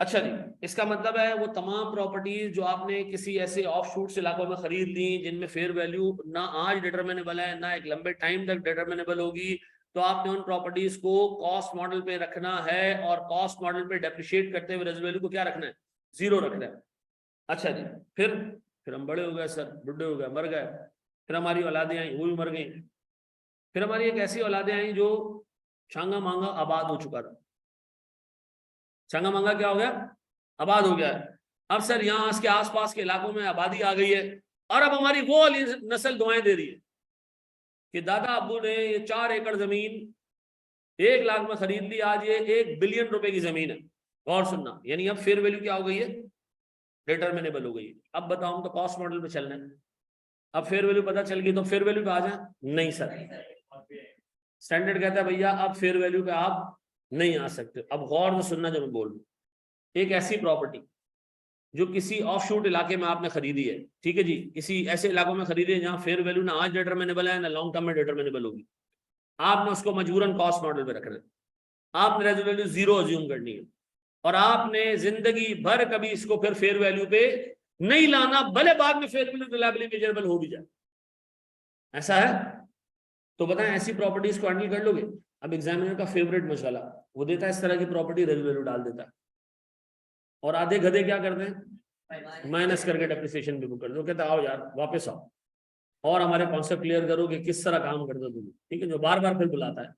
अच्छा जी, इसका मतलब है वो तमाम प्रॉपर्टीज जो आपने किसी ऐसे ऑफ शूट्स इलाकों में खरीद ली जिनमें फेयर वैल्यू ना आज डिटरमिनेबल है ना एक लंबे टाइम तक डिटरमिनेबल होगी, तो आपने उन प्रॉपर्टीज को कॉस्ट मॉडल पे रखना है और कॉस्ट मॉडल पे डेप्रिशिएट करते हुए रेजिडुअल वैल्यू को क्या रखना है? 0 रखना है। अच्छा जी, फिर हम बड़े हो गए सर, बुढ़े हो गए, मर गए, फिर हमारी औलादें आई, वो भी मर गई। फिर हमारी एक ऐसी औलादें आई जो शांगा मांगा आबाद हो चुका था। शांगा मांगा क्या हो गया? आबाद हो गया है। अब सर यहाँ इसके आसपास के इलाकों में आबादी आ गई है और अब हमारी वो वाली नस्ल दुआएं दे रही है कि दादा अब्बू ने ये 4 एकड़ जमीन 1 लाख में खरीद ली, आज ये 1 बिलियन रुपए की जमीन है। और सुनना, यानी अब फेयर वैल्यू क्या हो गई है? डिटरमिनेबल हो गई है। अब बताओ, हम तो कॉस्ट मॉडल पे चलना है, अब फेयर वैल्यू पता चल गई तो फेयर वैल्यू पे आ जाए? नहीं सर, स्टैंडर्ड कहता है भैया अब फेयर वैल्यू पे आप नहीं आ सकते। अब गौर से सुनना जो मैं बोल रहा हूं, एक ऐसी प्रॉपर्टी जो किसी ऑफशूट इलाके में आपने खरीदी है, ठीक है जी, किसी ऐसे इलाकों में खरीदी है जहां फेयर वैल्यू ना आज डिटरमिनेबल है ना लॉन्ग टर्म में डिटरमिनेबल होगी, आपने उसको मजबूरन कॉस्ट मॉडल पे रखना है। आपने रेजिडुअल वैल्यू 0 अज्यूम करनी है और आपने जिंदगी भर कभी इसको फिर फेयर वैल्यू पे नहीं लाना, भले बाद में फेयर वैल्यू रिलायबली मेजरेबल हो भी जाए। ऐसा है? तो बताएं ऐसी प्रॉपर्टीज को हैंडल कर लोगे? अब एग्जामिनर का फेवरेट मसाला, वो देता है इस तरह की प्रॉपर्टी, रेजिडुअल वैल्यू डाल देता है, और आधे गधे क्या करते हैं? माइनस करके डेप्रिसिएशन भी बुक कर दो, कहते आओ यार वापस आओ और हमारे कॉन्सेप्ट क्लियर करो कि किस तरह काम कर दो तुम्हें, ठीक है, जो बार बार फिर बुलाता है।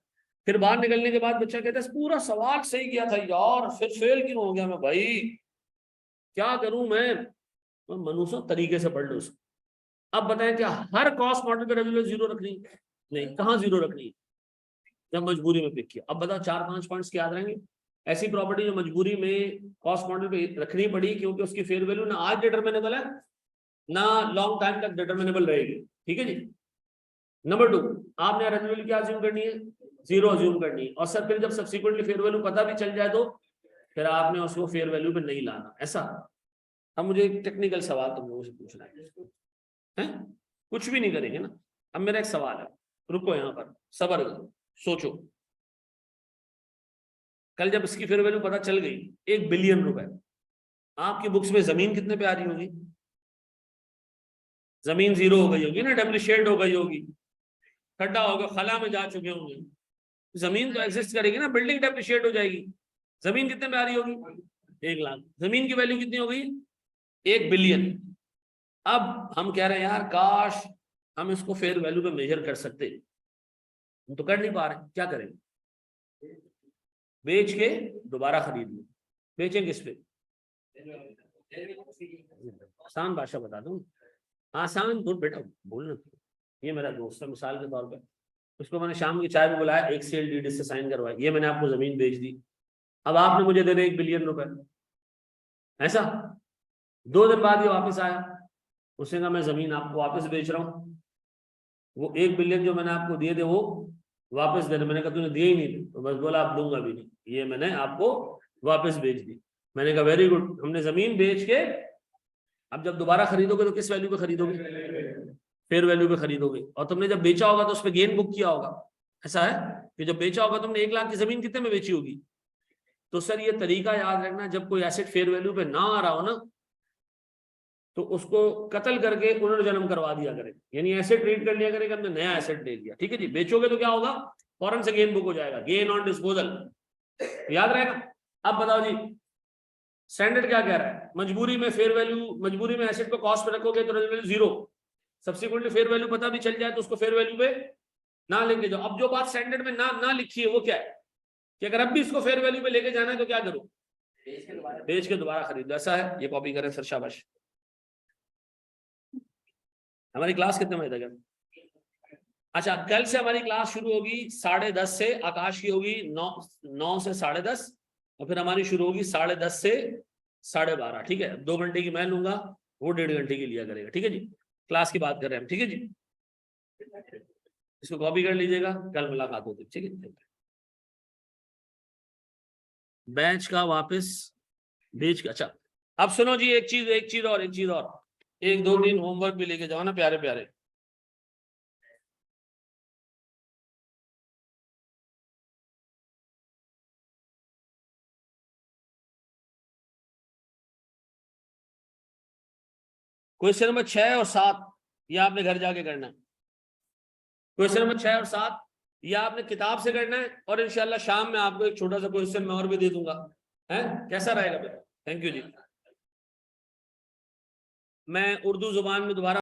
फिर बाहर निकलने के बाद बच्चा कहता है पूरा सवाल सही किया था यार, फिर फेल क्यों हो गया मैं? भाई क्या करूं मैं? मनुष्य तरीके से पढ़ लो उसको। अब बताएं क्या हर कॉस्ट मॉडल पे रेजिडुअल 0 रखनी? नहीं, कहाँ 0 रखनी? जब मजबूरी में पिक किया। अब बताओ 4-5 पॉइंट्स याद रहेंगे। ऐसी प्रॉपर्टी जो मजबूरी में कॉस्ट मॉडल पे रखनी पड़ी क्योंकि उसकी फेयर वैल्यू ना आज डिटरमिनेबल है ना लॉन्ग टाइम तक डिटरमिनेबल रहेगी, ठीक है जी। नंबर 2, आपने रेजिडुअल वैल्यू क्या अज्यूम करनी है? 0 अज्यूम करनी है। और सर फिर जब सब्सिक्वेंटली फेयर वैल्यू पता भी चल जाए तो फिर आपने उसको फेयर वैल्यू पे नहीं लाना, ऐसा। अब मुझे एक टेक्निकल सवाल तुम लोगों से पूछना है, कुछ भी नहीं करेंगे ना। अब मेरा एक सवाल है, रुको यहाँ पर, सब्र करो, सोचो। कल जब इसकी फेयर वैल्यू पता चल गई 1 बिलियन रुपए, आपकी बुक्स में जमीन कितने पे आ रही होगी? जमीन 0 हो गई होगी ना, डेप्रिशिएट हो गई होगी, खड्डा होगा, खला में जा चुके होंगे। जमीन तो एग्जिस्ट करेगी ना, बिल्डिंग डेप्रिशिएट हो जाएगी। जमीन कितने पे आ रही होगी? 1 लाख। जमीन की वैल्यू कितनी हो गई? 1 बिलियन। अब हम कह रहे हैं यार काश हम इसको फेयर वैल्यू पे मेजर कर सकते, हम तो कर नहीं पा रहे, क्या करें? बेच के दोबारा खरीद लो। बेचें किस पे? आसान भाषा बता दूं, आसान दूर बेटा बोलना। ये मेरा दोस्त है मिसाल के तौर पे, उसको मैंने शाम की चाय में बुलाया, एक सेल डीड से साइन करवाया, ये मैंने आपको जमीन बेच दी, अब आपने मुझे दे दे 1 बिलियन रुपए। ऐसा 2 दिन बाद ये वापस आया, उसने कहा मैं जमीन आपको वापस बेच रहा हूँ, वो 1 बिलियन जो मैंने आपको दिए थे वो वापस देना। मैंने कहा तूने दिए ही नहीं, तो बस बोला आप दूंगा भी नहीं, ये मैंने आपको वापस भेज दी। मैंने कहा वेरी गुड। हमने जमीन बेच के अब जब दोबारा खरीदोगे तो किस वैल्यू पे खरीदोगे? फेयर वैल्यू पे खरीदोगे। और तुमने जब बेचा होगा तो उस पर गेन बुक किया होगा। ऐसा है कि जब बेचा होगा तुमने 1 लाख की जमीन कितने में बेची होगी? तो सर ये तरीका याद रखना, जब कोई एसेट फेयर वैल्यू पे ना आ रहा हो ना, तो उसको कत्ल करके पुनर्जन्म करवा दिया करेगा, यानी ऐसे ट्रीट कर लिया करेगा हमने नया एसेट ले लिया। ठीक है जी। बेचोगे तो क्या होगा? फौरन से गेन बुक हो जाएगा, गेन ऑन डिस्पोजल, याद रहेगा। अब बताओ जी, स्टैंडर्ड क्या कह रहा है? मजबूरी में फेयर वैल्यू, मजबूरी में एसेट को कॉस्ट पे रखोगे तो वैल्यू 0, सब्सिक्वेंटली फेयर वैल्यू पता भी चल जाए तो उसको फेयर वैल्यू पे ना लेके जाओ। अब जो बात स्टैंडर्ड में ना लिखी है वो क्या है कि अगर अब भी इसको फेयर वैल्यू पे लेके जाना है तो क्या करो? बेच के दोबारा खरीदो। ऐसा है, ये कॉपी करें सर, शाबाश। हमारी क्लास कितने बजे तक है? अच्छा, कल से हमारी क्लास शुरू होगी 10:30 से। आकाश की होगी 9 से 10:30, और फिर हमारी शुरू होगी 10:30 से 12:30। ठीक है, 2 घंटे की मैं लूंगा, वो 1.5 घंटे की लिया करेगा। ठीक है जी, क्लास की बात कर रहे हैं हम। ठीक है जी, इसको कॉपी कर लीजिएगा, कल मुलाकात होगी। ठीक है, बैच का वापस बेच का। अच्छा, अब सुनो जी, एक चीज और 1-2 दिन होमवर्क भी लेके जाओ ना प्यारे प्यारे। क्वेश्चन नंबर 6 और 7 ये आपने घर जाके करना है। क्वेश्चन नंबर 6 और 7 ये आपने किताब से करना है, और इंशाल्लाह शाम में आपको एक छोटा सा क्वेश्चन मैं और भी दे दूंगा। है कैसा रहेगा? थैंक यू जी। मैं उर्दू जुबान में दोबारा